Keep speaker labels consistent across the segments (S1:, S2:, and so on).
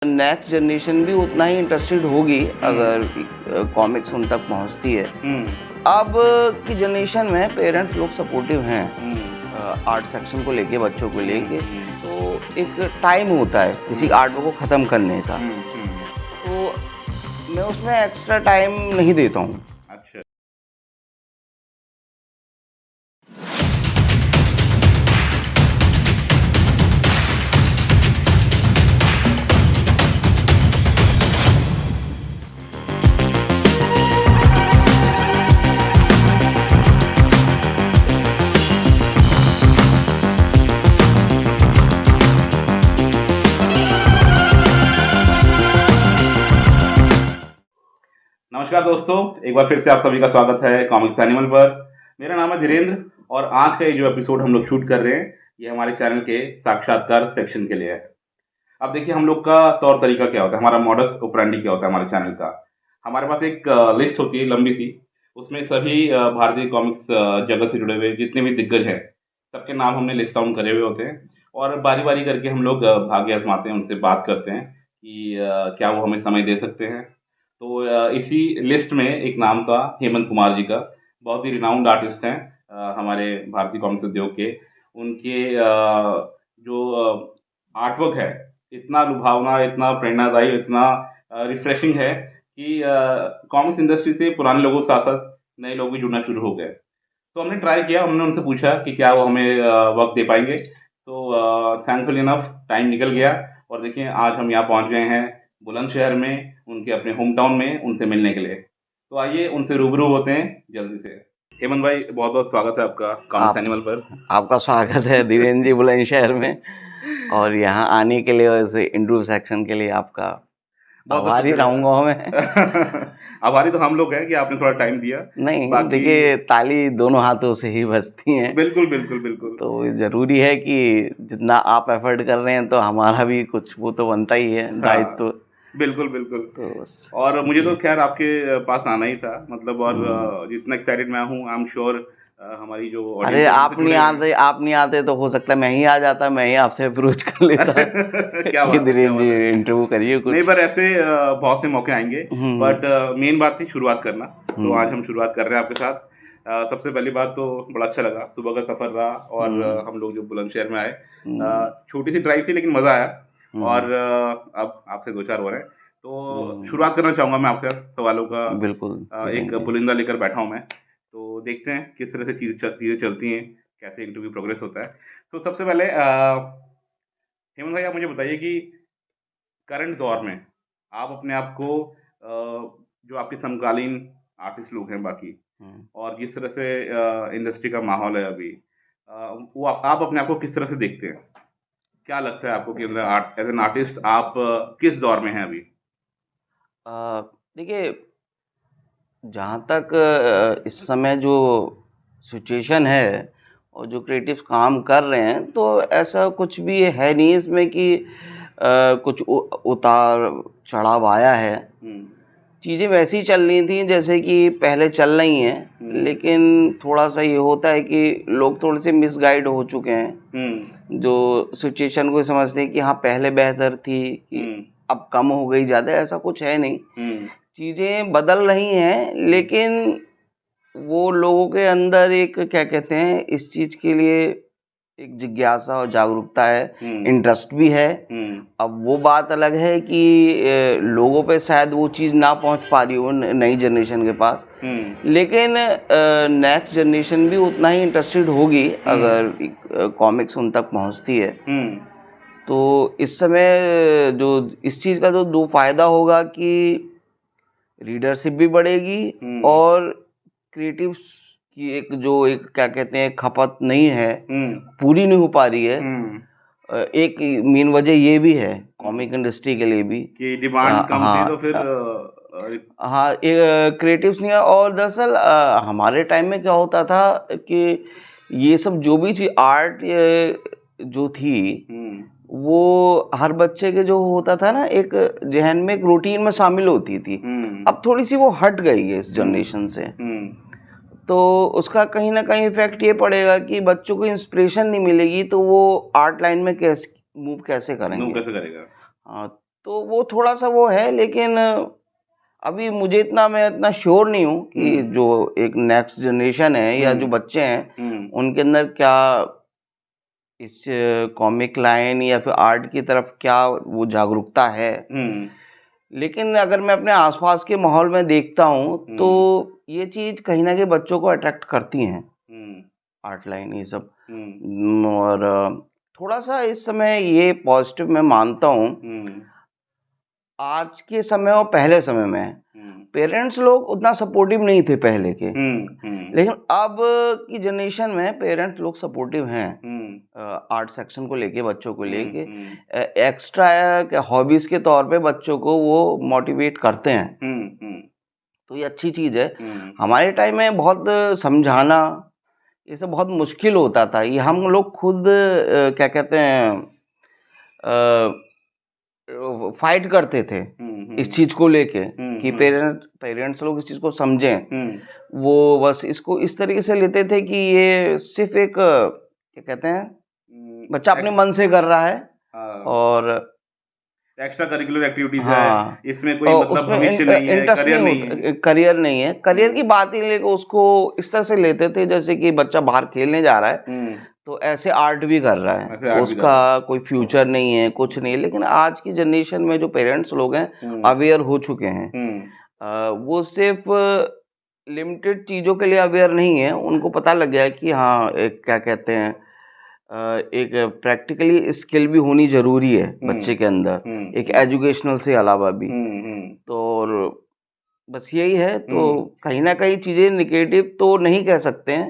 S1: Next generation भी उतना ही interested होगी अगर कॉमिक्स उन तक पहुंचती है। अब की जनरेशन में पेरेंट्स लोग सपोर्टिव हैं आर्ट सेक्शन को लेके, बच्चों को लेके। तो एक टाइम होता है किसी आर्ट को ख़त्म करने का, तो मैं उसमें एक्स्ट्रा टाइम नहीं देता हूँ।
S2: अच्छा। नमस्कार दोस्तों, एक बार फिर से आप सभी का स्वागत है कॉमिक्स एनिमल पर। मेरा नाम है धीरेन्द्र और आज का ये जो एपिसोड हम लोग शूट कर रहे हैं ये हमारे चैनल के साक्षात्कार सेक्शन के लिए है। अब देखिए हम लोग का तौर तरीका क्या होता है, हमारा मॉडस ऑपरेंडी क्या होता है हमारे चैनल का। हमारे पास एक लिस्ट होती है लंबी सी, उसमें सभी भारतीय कॉमिक्स जगत से जुड़े हुए जितने भी दिग्गज हैं सबके नाम हमने लिस्ट डाउन करे हुए होते हैं और बारी बारी करके हम लोग भाग्य आजमाते हैं, उनसे बात करते हैं कि क्या वो हमें समय दे सकते हैं। तो इसी लिस्ट में एक नाम था हेमंत कुमार जी का, बहुत ही रिनाउंड आर्टिस्ट हैं हमारे भारतीय कॉमिक्स उद्योग के। उनके जो आर्टवर्क है इतना लुभावना, इतना प्रेरणादायी, इतना रिफ्रेशिंग है कि कॉमिक्स इंडस्ट्री से पुराने लोगों के साथ साथ नए लोग भी जुड़ना शुरू हो गए। तो हमने ट्राई किया, हमने उनसे पूछा कि क्या वो हमें वक्त दे पाएंगे। तो थैंकफुली इनफ टाइम निकल गया और देखिए आज हम यहाँ पहुँच गए हैं बुलंदशहर में, उनके अपने होम टाउन में उनसे मिलने के लिए। तो आइए उनसे रूबरू होते हैं जल्दी से। हेमंत भाई, बहुत बहुत स्वागत है आपका कॉमिक्स एनिमल पर।
S1: आपका स्वागत है धीरेन्द्र जी बुलंदशहर में, और यहाँ आने के लिए और इस इंटरव्यू सेक्शन के लिए आपका आभारी रहूंगा मैं।
S2: आभारी तो हम लोग हैं कि आपने थोड़ा टाइम दिया।
S1: नहीं देखिए, ताली दोनों हाथों से ही बजती हैं।
S2: बिल्कुल बिल्कुल बिल्कुल।
S1: तो जरूरी है कि जितना आप एफर्ट कर रहे हैं तो हमारा भी कुछ वो तो बनता ही है, दायित्व तो।
S2: बिल्कुल बिल्कुल।
S1: तो
S2: और मुझे तो खैर आपके पास आना ही था, मतलब, और जितना एक्साइटेड मैं हूँ, आई एम श्योर हमारी जो
S1: अरे आप नहीं आते तो हो सकता है मैं ही आ जाता, मैं ही आपसे अप्रोच कर लेता।
S2: क्या बात है,
S1: इंटरव्यू करिए कुछ।
S2: नहीं, पर ऐसे बहुत से मौके आएंगे, बट मेन बात थी शुरुआत करना। तो आज हम शुरुआत कर रहे हैं आपके साथ। सबसे पहली बात तो बड़ा अच्छा लगा, सुबह का सफर रहा और हम लोग जो बुलंदशहर में आए, छोटी सी ड्राइव थी लेकिन मजा आया। और अब आपसे दो चार हो रहे हैं, तो शुरुआत करना चाहूंगा मैं आपसे सवालों का।
S1: बिल्कुल।
S2: एक पुलिंदा लेकर बैठा हूं मैं, तो देखते हैं किस तरह से चीजें चलती हैं, कैसे इंटरव्यू प्रोग्रेस होता है। तो सबसे पहले हेमंत भाई, आप मुझे बताइए कि करंट दौर में आप अपने आप को जो आपके समकालीन आर्टिस्ट लोग हैं बाकी, और जिस तरह से इंडस्ट्री का माहौल है अभी, वो आप अपने आप को किस तरह से देखते हैं? क्या लगता है आपको कि एज एन आर्टिस्ट आप किस दौर में हैं अभी?
S1: देखिए, जहाँ तक इस समय जो सिचुएशन है और जो क्रिएटिव्स काम कर रहे हैं, तो ऐसा कुछ भी है नहीं इसमें कि कुछ उतार चढ़ाव आया है। चीज़ें वैसी ही चल रही थी जैसे कि पहले चल रही हैं, लेकिन थोड़ा सा ये होता है कि लोग थोड़े से मिसगाइड हो चुके हैं, जो सिचुएशन को समझते हैं कि हाँ पहले बेहतर थी, कि अब कम हो गई ज़्यादा, ऐसा कुछ है नहीं। चीज़ें बदल रही हैं, लेकिन वो लोगों के अंदर एक क्या कहते हैं, इस चीज़ के लिए एक जिज्ञासा और जागरूकता है, इंटरेस्ट भी है। अब वो बात अलग है कि लोगों पे शायद वो चीज़ ना पहुंच पा रही हो नई जनरेशन के पास, लेकिन नेक्स्ट जनरेशन भी उतना ही इंटरेस्टेड होगी अगर कॉमिक्स उन तक पहुंचती है। तो इस समय जो इस चीज़ का जो दो फायदा होगा कि रीडरशिप भी बढ़ेगी और क्रिएटिव्स की एक क्या कहते हैं खपत नहीं है, पूरी नहीं हो पा रही है। एक मेन वजह ये भी है कॉमिक इंडस्ट्री के लिए भी
S2: कि डिमांड कम थी, तो फिर
S1: हाँ क्रिएटिव्स नहीं है। और दरअसल हमारे टाइम में क्या होता था कि ये सब जो भी चीज आर्ट जो थी, वो हर बच्चे के जो होता था ना, एक जहन में एक रूटीन में शामिल होती थी। अब थोड़ी सी वो हट गई है इस जनरेशन से, तो उसका कहीं ना कहीं इफेक्ट ये पड़ेगा कि बच्चों को इंस्पिरेशन नहीं मिलेगी, तो वो आर्ट लाइन में कैसे मूव कैसे करेंगे।
S2: कैसे करेगा?
S1: हाँ, तो वो थोड़ा-सा वो है, लेकिन अभी मैं इतना श्योर नहीं हूँ कि जो एक नेक्स्ट जनरेशन है या जो बच्चे हैं, उनके अंदर क्या इस कॉमिक लाइन या फिर आर्ट की तरफ क्या वो जागरूकता है। लेकिन अगर मैं अपने आसपास के माहौल में देखता हूँ, तो ये चीज़ कहीं न कहीं बच्चों को अट्रैक्ट करती हैं, आर्ट लाइन ये सब। और थोड़ा-सा इस समय ये पॉजिटिव मैं मानता हूँ। आज के समय और पहले समय में पेरेंट्स लोग उतना सपोर्टिव नहीं थे पहले के, लेकिन अब की जनरेशन में पेरेंट्स लोग सपोर्टिव हैं आर्ट सेक्शन को लेके, बच्चों को लेके। एक्स्ट्रा हॉबीज के तौर पे बच्चों को वो मोटिवेट करते हैं, तो ये अच्छी चीज़ है। हमारे टाइम में बहुत समझाना ये सब बहुत मुश्किल होता था। ये हम लोग खुद क्या कहते हैं, फाइट करते थे इस चीज को लेके कि पेरेंट्स लोग इस चीज को समझें। वो बस इसको इस तरीके से लेते थे कि ये सिर्फ एक क्या कहते हैं, बच्चा अपने मन से कर रहा है और
S2: एक्स्ट्रा करिकुलर एक्टिविटीज
S1: हाँ,
S2: है, इसमें कोई मतलब भविष्य नहीं है, करियर नहीं है।
S1: करियर की बात ही लेकर उसको इस तरह से लेते थे जैसे कि बच्चा बाहर खेलने जा रहा है तो ऐसे आर्ट भी कर रहा है, उसका कोई फ्यूचर नहीं है, कुछ नहीं है। लेकिन आज की जनरेशन में जो पेरेंट्स लोग हैं अवेयर हो चुके हैं, वो सिर्फ लिमिटेड चीज़ों के लिए अवेयर नहीं है, उनको पता लग गया है कि हाँ एक क्या कहते हैं, एक प्रैक्टिकली स्किल भी होनी जरूरी है बच्चे के अंदर, एक एजुकेशनल से अलावा भी। तो बस यही है। तो कहीं ना कहीं चीज़ें निगेटिव तो नहीं कह सकते हैं,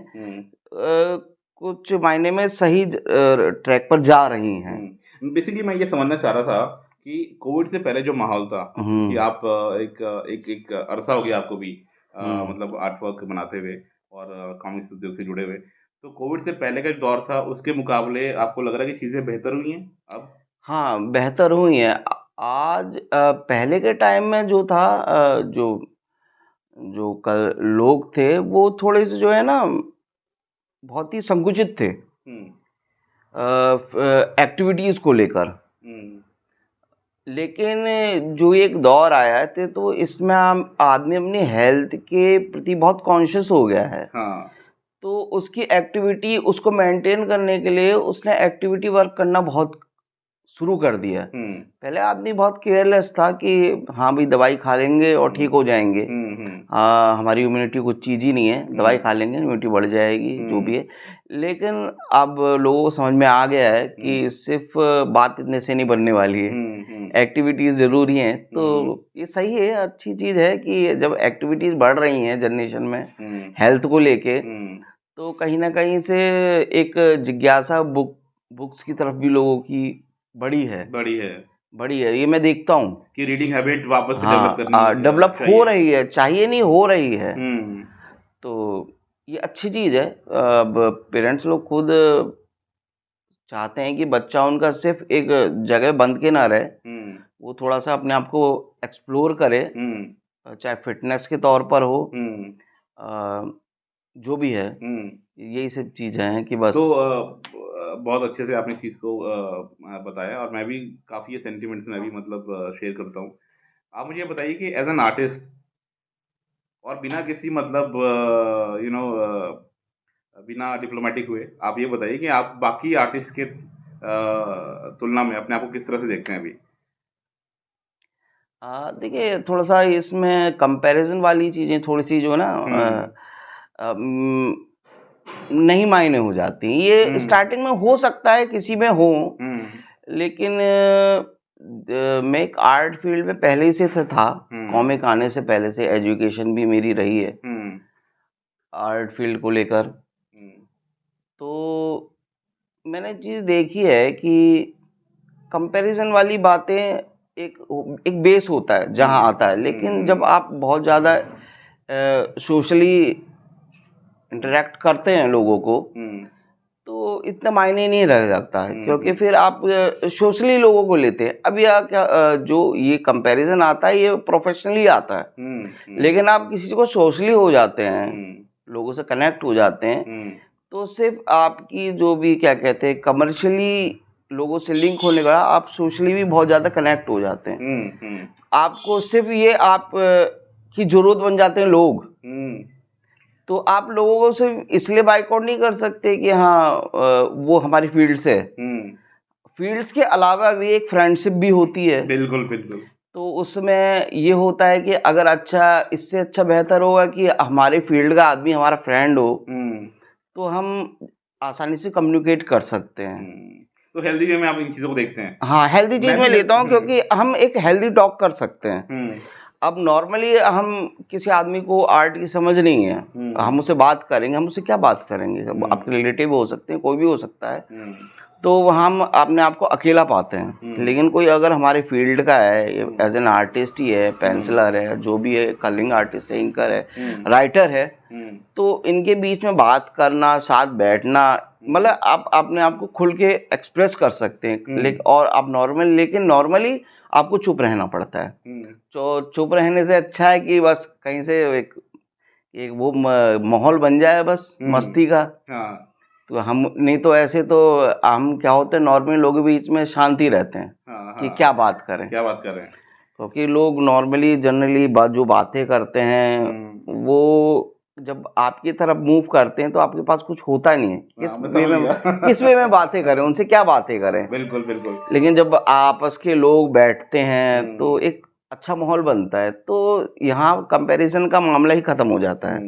S1: कुछ मायने में सही ट्रैक पर जा रही हैं।
S2: बेसिकली मैं ये समझना चाह रहा था कि कोविड से पहले जो माहौल था कि आप एक अरसा हो गया आपको भी मतलब आर्ट वर्क बनाते हुए और कॉमिक्स उद्योग से जुड़े हुए, तो कोविड से पहले का जो दौर था उसके मुकाबले आपको लग रहा है कि चीज़ें बेहतर हुई हैं अब?
S1: हाँ, बेहतर हुई हैं। आज पहले के टाइम में जो था, जो कल लोग थे वो थोड़े से जो है ना बहुत ही संकुचित थे एक्टिविटीज को लेकर। लेकिन जो एक दौर आया थे तो इसमें आदमी अपनी हेल्थ के प्रति बहुत कॉन्शियस हो गया है। तो उसकी एक्टिविटी उसको मेंटेन करने के लिए उसने एक्टिविटी वर्क करना बहुत शुरू कर दिया। पहले आदमी बहुत केयरलेस था कि हाँ भाई दवाई खा लेंगे और ठीक हो जाएंगे, हमारी इम्यूनिटी कुछ चीज़ ही नहीं है, दवाई खा लेंगे इम्यूनिटी बढ़ जाएगी, जो भी है। लेकिन अब लोगों को समझ में आ गया है कि सिर्फ बात इतने से नहीं बनने वाली है, एक्टिविटीज़ ज़रूरी हैं। तो ये सही है, अच्छी चीज़ है कि जब एक्टिविटीज़ बढ़ रही हैं जनरेशन में हेल्थ को लेके, तो कहीं ना कहीं से एक जिज्ञासा बुक्स की तरफ भी लोगों की बड़ी है। ये मैं देखता हूँ
S2: कि रीडिंग हैबिट वापस से
S1: डेवलप हो रही है, चाहिए नहीं हो रही है। तो ये अच्छी चीज़ है। अब पेरेंट्स लोग खुद चाहते हैं कि बच्चा उनका सिर्फ एक जगह बंद के ना रहे, वो थोड़ा सा अपने आप को एक्सप्लोर करे, चाहे फिटनेस के तौर पर हो, जो भी है। यही सब चीज़ें हैं कि बस।
S2: तो बहुत अच्छे से आपने चीज़ को बताया और मैं भी काफ़ी ये सेंटिमेंट्स मैं भी मतलब शेयर करता हूँ। आप मुझे बताइए कि एज एन आर्टिस्ट और बिना किसी मतलब बिना डिप्लोमेटिक हुए आप ये बताइए कि आप बाकी आर्टिस्ट के तुलना में अपने आप को किस तरह से देखते हैं अभी?
S1: देखिए थोड़ा सा इसमें कंपैरिजन वाली चीज़ें थोड़ी सी जो है ना नहीं मायने हो जाती। ये स्टार्टिंग में हो सकता है किसी में हो, लेकिन मैं एक आर्ट फील्ड में पहले ही से था, कॉमिक आने से पहले से एजुकेशन भी मेरी रही है आर्ट फील्ड को लेकर। तो मैंने चीज़ देखी है कि कंपैरिजन वाली बातें एक बेस होता है जहाँ आता है, लेकिन जब आप बहुत ज़्यादा सोशली इंटरेक्ट करते हैं लोगों को, तो इतना मायने नहीं रह जाता है, क्योंकि फिर आप सोशली लोगों को लेते हैं। अब यह क्या जो ये कंपैरिजन आता है ये प्रोफेशनली आता है, लेकिन आप किसी को सोशली हो जाते हैं, लोगों से कनेक्ट हो जाते हैं, तो सिर्फ आपकी जो भी क्या कहते हैं कमर्शियली लोगों से लिंक होने का आप सोशली भी बहुत ज़्यादा कनेक्ट हो जाते हैं। आपको सिर्फ ये आप की ज़रूरत बन जाते हैं लोग। तो आप लोगों को सिर्फ इसलिए बाइकआउट नहीं कर सकते कि हाँ वो हमारी फील्ड से है। फील्ड्स के अलावा भी एक फ्रेंडशिप भी होती है।
S2: बिल्कुल बिल्कुल।
S1: तो उसमें ये होता है कि अगर इससे अच्छा बेहतर होगा कि हमारे फील्ड का आदमी हमारा फ्रेंड हो, तो हम आसानी से कम्युनिकेट कर सकते हैं।
S2: तो हेल्दी वे में आप इन चीज़ों को देखते हैं?
S1: हाँ, हेल्दी चीज़ में लेता हूँ क्योंकि हम एक हेल्दी टॉक कर सकते हैं। अब नॉर्मली हम किसी आदमी को आर्ट की समझ नहीं है, हम उससे बात करेंगे, हम उससे क्या बात करेंगे? आपके रिलेटिव हो सकते हैं, कोई भी हो सकता है। तो हम अपने आप को अकेला पाते हैं। लेकिन कोई अगर हमारे फील्ड का है, एज एन आर्टिस्ट ही है, पेंसिलर है, जो भी है, कलरिंग आर्टिस्ट है, इंकर है, राइटर है, तो इनके बीच में बात करना, साथ बैठना, मतलब आप अपने आप को खुल के एक्सप्रेस कर सकते हैं। लेकिन और आप नॉर्मली आपको चुप रहना पड़ता है। तो चुप रहने से अच्छा है कि बस कहीं से एक वो माहौल बन जाए बस मस्ती का। तो हम नहीं तो ऐसे तो हम क्या होते हैं, नॉर्मली लोगों के बीच में शांति रहते हैं कि क्या बात करें, क्योंकि लोग नॉर्मली जनरली जो बातें करते हैं वो जब आपकी तरफ मूव करते हैं तो आपके पास कुछ होता नहीं है, किस वे में बातें करें, उनसे क्या बातें करें।
S2: बिल्कुल बिल्कुल।
S1: लेकिन जब आपस के लोग बैठते हैं तो एक अच्छा माहौल बनता है, तो यहाँ कंपैरिजन का मामला ही खत्म हो जाता है।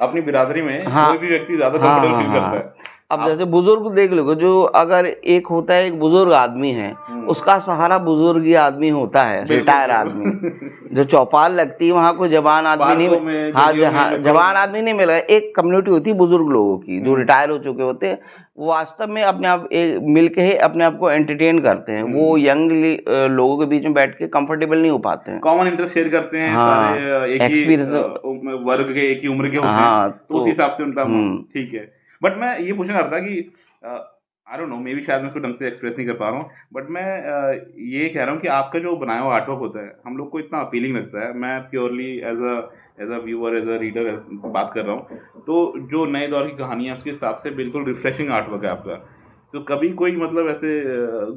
S2: अपनी बिरादरी में कोई भी व्यक्ति ज्यादा कंफर्टेबल फील करता है।
S1: अब जैसे बुजुर्ग देख लो, जो अगर एक होता है, एक बुजुर्ग आदमी है, उसका सहारा बुजुर्ग ही आदमी होता है, रिटायर आदमी। जो चौपाल लगती है वहाँ कोई जवान आदमी नहीं, हाँ जवान आदमी नहीं मिला। एक कम्युनिटी होती है बुजुर्ग लोगों की जो रिटायर हो चुके होते हैं, वो वास्तव में अपने आप मिल के ही अपने आप को एंटरटेन करते हैं। वो यंग लोगों के बीच में बैठ के कंफर्टेबल नहीं हो पाते हैं।
S2: कॉमन इंटरेस्ट शेयर करते हैं, सारे एक ही वर्ग के, एक ही उम्र के होते हैं, तो उस हिसाब से उनका ठीक है। बट मैं ये पूछना चाहता था कि I don't know, may be शायद मैं उसको ढंग से एक्सप्रेस नहीं कर पा रहा हूँ, बट मैं ये कह रहा हूँ कि आपका जो बनाया हुआ आर्टवर्क होता है हम लोग को इतना अपीलिंग लगता है। मैं purely as a viewer, as a reader बात कर रहा हूँ। तो जो नए दौर की कहानियाँ उसके हिसाब से बिल्कुल रिफ्रेशिंग आर्टवर्क है आपका। तो कभी कोई मतलब ऐसे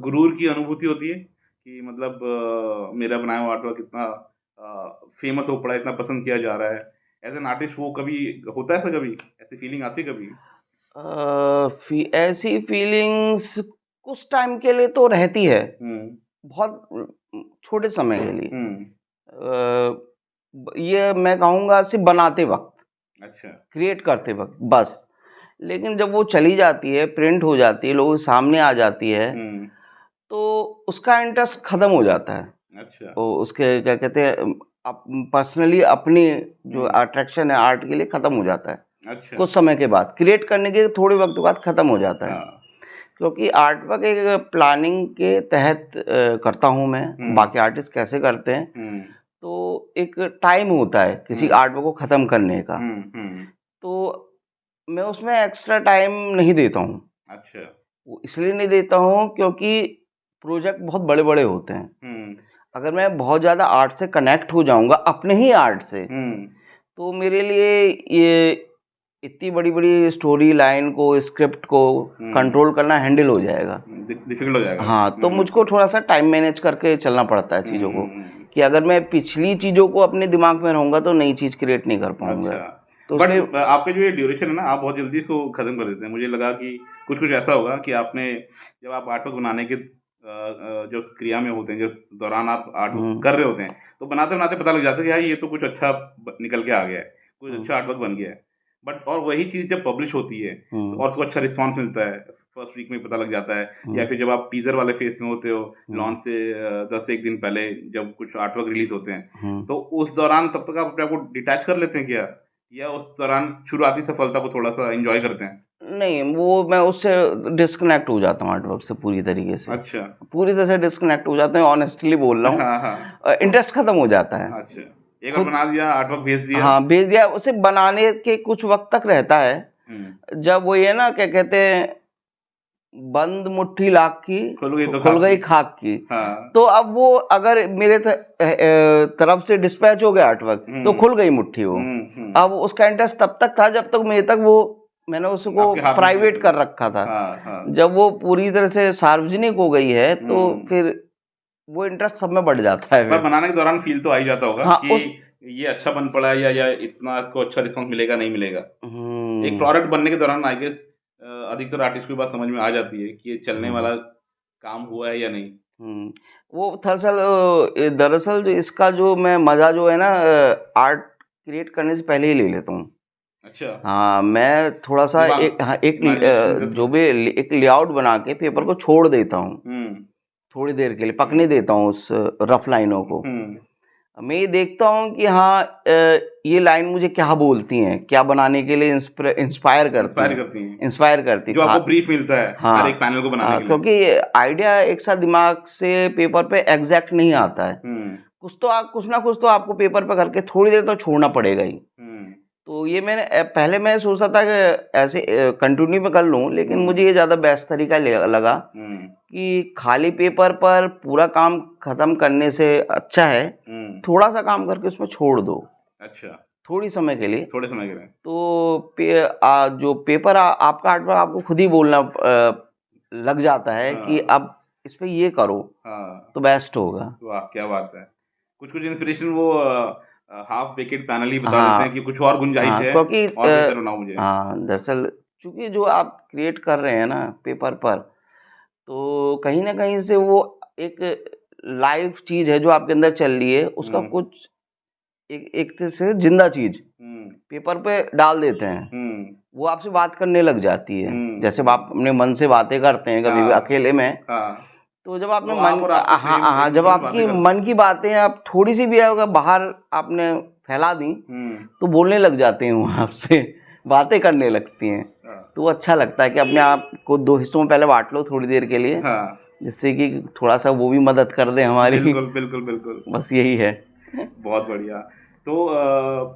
S2: गुरूर की अनुभूति होती है कि मतलब मेरा बनाया हुआ आर्टवर्क इतना फेमस हो पड़ा, इतना पसंद किया जा रहा है एज एन आर्टिस्ट, वो कभी होता है ऐसा? कभी ऐसी फीलिंग आती है कभी?
S1: ऐसी फीलिंग्स कुछ टाइम के लिए तो रहती है, बहुत छोटे समय के लिए। ये मैं कहूँगा सिर्फ बनाते वक्त,
S2: अच्छा,
S1: क्रिएट करते वक्त बस। लेकिन जब वो चली जाती है, प्रिंट हो जाती है, लोगों के सामने आ जाती है, तो उसका इंटरेस्ट खत्म हो जाता है।
S2: अच्छा।
S1: तो उसके क्या कहते हैं, पर्सनली अपनी जो अट्रैक्शन है आर्ट के लिए खत्म हो जाता है।
S2: अच्छा।
S1: कुछ समय के बाद, क्रिएट करने के थोड़े वक्त बाद खत्म हो जाता है। क्योंकि आर्ट वर्क एक प्लानिंग के तहत करता हूँ मैं। बाकी आर्टिस्ट कैसे करते हैं, तो एक टाइम होता है किसी आर्ट वर्क को खत्म करने का, तो मैं उसमें एक्स्ट्रा टाइम नहीं देता हूँ।
S2: अच्छा।
S1: वो इसलिए नहीं देता हूँ क्योंकि प्रोजेक्ट बहुत बड़े बड़े होते हैं। अगर मैं बहुत ज़्यादा आर्ट से कनेक्ट हो जाऊंगा, अपने ही आर्ट से, तो मेरे लिए ये इतनी बड़ी बड़ी स्टोरी लाइन को, स्क्रिप्ट को कंट्रोल करना हैंडल हो जाएगा,
S2: डिफिकल्ट हो जाएगा।
S1: हाँ, तो मुझको थोड़ा सा टाइम मैनेज करके चलना पड़ता है चीज़ों को, कि अगर मैं पिछली चीज़ों को अपने दिमाग में रहूँगा तो नई चीज़ क्रिएट नहीं कर पाऊंगा।
S2: अच्छा। तो बट आपके जो ये ड्यूरेशन है ना, आप बहुत जल्दी इसको खत्म कर देते हैं। मुझे लगा कि कुछ ऐसा होगा कि आपने जब आप आर्टवर्क बनाने के जो क्रिया में होते हैं, जिस दौरान आप आर्टवर्क कर रहे होते हैं, तो बनाते बनाते पता लग जाता है कि यार ये तो कुछ अच्छा निकल के आ गया है, कुछ अच्छा आर्टवर्क बन गया है। बट और वही चीज़ जब पब्लिश होती है और उसको अच्छा रिस्पांस मिलता है, फर्स्ट वीक में पता लग जाता है, या फिर जब आप टीजर वाले फेज में होते हो, लॉन्च से 10 दिन पहले जब कुछ आर्टवर्क रिलीज होते हैं, तो उस दौरान तब तक आप अपने आप को डिटैच कर लेते हैं क्या, या उस दौरान शुरुआती सफलता को थोड़ा सा एंजॉय करते हैं?
S1: नहीं, वो मैं उससे डिस्कनेक्ट हो जाता हूँ आर्टवर्क से पूरी तरीके से।
S2: अच्छा।
S1: पूरी तरह से डिस्कनेक्ट हो जाता हूँ, ऑनेस्टली बोल रहा हूँ।
S2: हाँ।
S1: इंटरेस्ट खत्म हो जाता है।
S2: अच्छा, एक बार बना दिया, आर्टवर्क भेज दिया।
S1: हाँ, भेज दिया। उसे बनाने के कुछ वक्त तक रहता है, जब वो ये ना क्या कहते हैं, बंद मुट्ठी लाख की खुल गई खाक की। हाँ। तो अब वो अगर मेरे तरफ से डिस्पैच हो गया आर्टवर्क, तो खुल गई मुट्ठी वो। अब उसका इंटरेस्ट तब तक था जब तक मेरे तक वो मैंने उसको
S2: आपके हाथ में
S1: प्राइवेट
S2: थी।
S1: कर रखा था।
S2: हाँ हाँ।
S1: जब वो पूरी तरह से सार्वजनिक हो गई है तो
S2: हम्म।
S1: फिर वो इंटरेस्ट सब में बढ़ जाता है
S2: पर
S1: फिर।
S2: बनाने के दौरान फील तो आ ही जाता होगा
S1: हाँ
S2: कि
S1: उस
S2: ये अच्छा बन पड़ा है या इतना इसको अच्छा रिस्पॉन्स मिलेगा नहीं मिलेगा। एक
S1: हम्म
S2: प्रोडक्ट बनने के दौरान आई गेस अधिकतर आर्टिस्ट को ये बात समझ में आ जाती है कि ये चलने
S1: हम्म
S2: वाला काम हुआ है या नहीं।
S1: हम्म। वो दरअसल दरअसल जो इसका जो मैं मजा जो है ना आर्ट क्रिएट करने से पहले ही ले लेता हूँ।
S2: अच्छा।
S1: हाँ मैं थोड़ा सा
S2: दिमाग
S1: एक
S2: इमेजिनेशन के
S1: जो
S2: उसमें।
S1: भी एक लेआउट बना के पेपर को छोड़ देता हूँ
S2: हम्म
S1: थोड़ी देर के लिए, पकने देता हूँ उस रफ लाइनों को।
S2: हम्म।
S1: मैं ये देखता हूँ कि हाँ ये लाइन मुझे क्या बोलती हैं, क्या बनाने के लिए इंस्पायर करती
S2: इंस्पायर
S1: हैं,
S2: करती हैं।
S1: इंस्पायर करती
S2: जो आपको
S1: खा
S2: ब्रीफ मिलता है हर एक
S1: हाँ
S2: पैनल को बनाने के लिए।
S1: क्योंकि आइडिया एक साथ दिमाग से पेपर पे एग्जैक्ट नहीं आता है।
S2: हम्म
S1: कुछ ना कुछ तो आपको पेपर पे करके थोड़ी देर तो छोड़ना पड़ेगा ही।
S2: हम्म
S1: तो ये मैंने पहले मैं सोचता था कि ऐसे कंटिन्यू में कर लूँ, लेकिन मुझे ये ज़्यादा बेस्ट तरीका लगा
S2: हम्म
S1: कि खाली पेपर पर पूरा काम खत्म करने से अच्छा है थोड़ा सा काम करके उसमें छोड़ दो
S2: अच्छा।
S1: थोड़ी समय के लिए।
S2: थोड़े समय के लिए।
S1: तो जो पेपर आपका आर्टवर्क आपको खुद ही बोलना लग जाता है कि
S2: हाँ
S1: अब इस पे ये करो
S2: हाँ।
S1: तो बेस्ट होगा।
S2: वाह क्या बात है। कुछ कुछ इंस्पिरेशन वो हाफ बेकेड पैनल ही बता देते हैं
S1: हाँ
S2: कि कुछ और गुंजाइश
S1: हाँ
S2: है
S1: क्योंकि
S2: और बेहतर बनाओ मुझे।
S1: हाँ दरअसल चूंकि जो आप क्रिएट कर रहे हैं ना पेपर पर, तो कहीं ना कहीं से वो एक लाइव चीज है जो आपके अंदर चल रही है, उसका
S2: हम्म
S1: कुछ एक तरह से जिंदा चीज
S2: हम्म
S1: पेपर पे डाल देते हैं।
S2: हम्म
S1: वो आपसे बात करने लग जाती है, जैसे आप
S2: हम्म।
S1: अपने मन से बातें करते हैं कभी भी
S2: हाँ
S1: अकेले में।
S2: हाँ।
S1: तो जब आपने
S2: तो
S1: मन
S2: आप और आपके
S1: हाँ
S2: सेम
S1: हाँ
S2: एक
S1: जब
S2: दूसरे से
S1: आपकी
S2: बातें करते हैं।
S1: मन की बातें आप थोड़ी सी भी अगर बाहर आपने फैला दी
S2: हम्म।
S1: तो बोलने लग जाते हैं वो आपसे बातें करने लगती हैं।
S2: हाँ
S1: तो वो अच्छा लगता है कि अपने आप को दो हिस्सों में पहले बांट लो थोड़ी देर के लिए,
S2: हाँ।
S1: जिससे कि थोड़ा सा वो भी मदद कर दे हमारी।
S2: बिल्कुल बिल्कुल बिल्कुल।
S1: बस यही है।
S2: बहुत बढ़िया। तो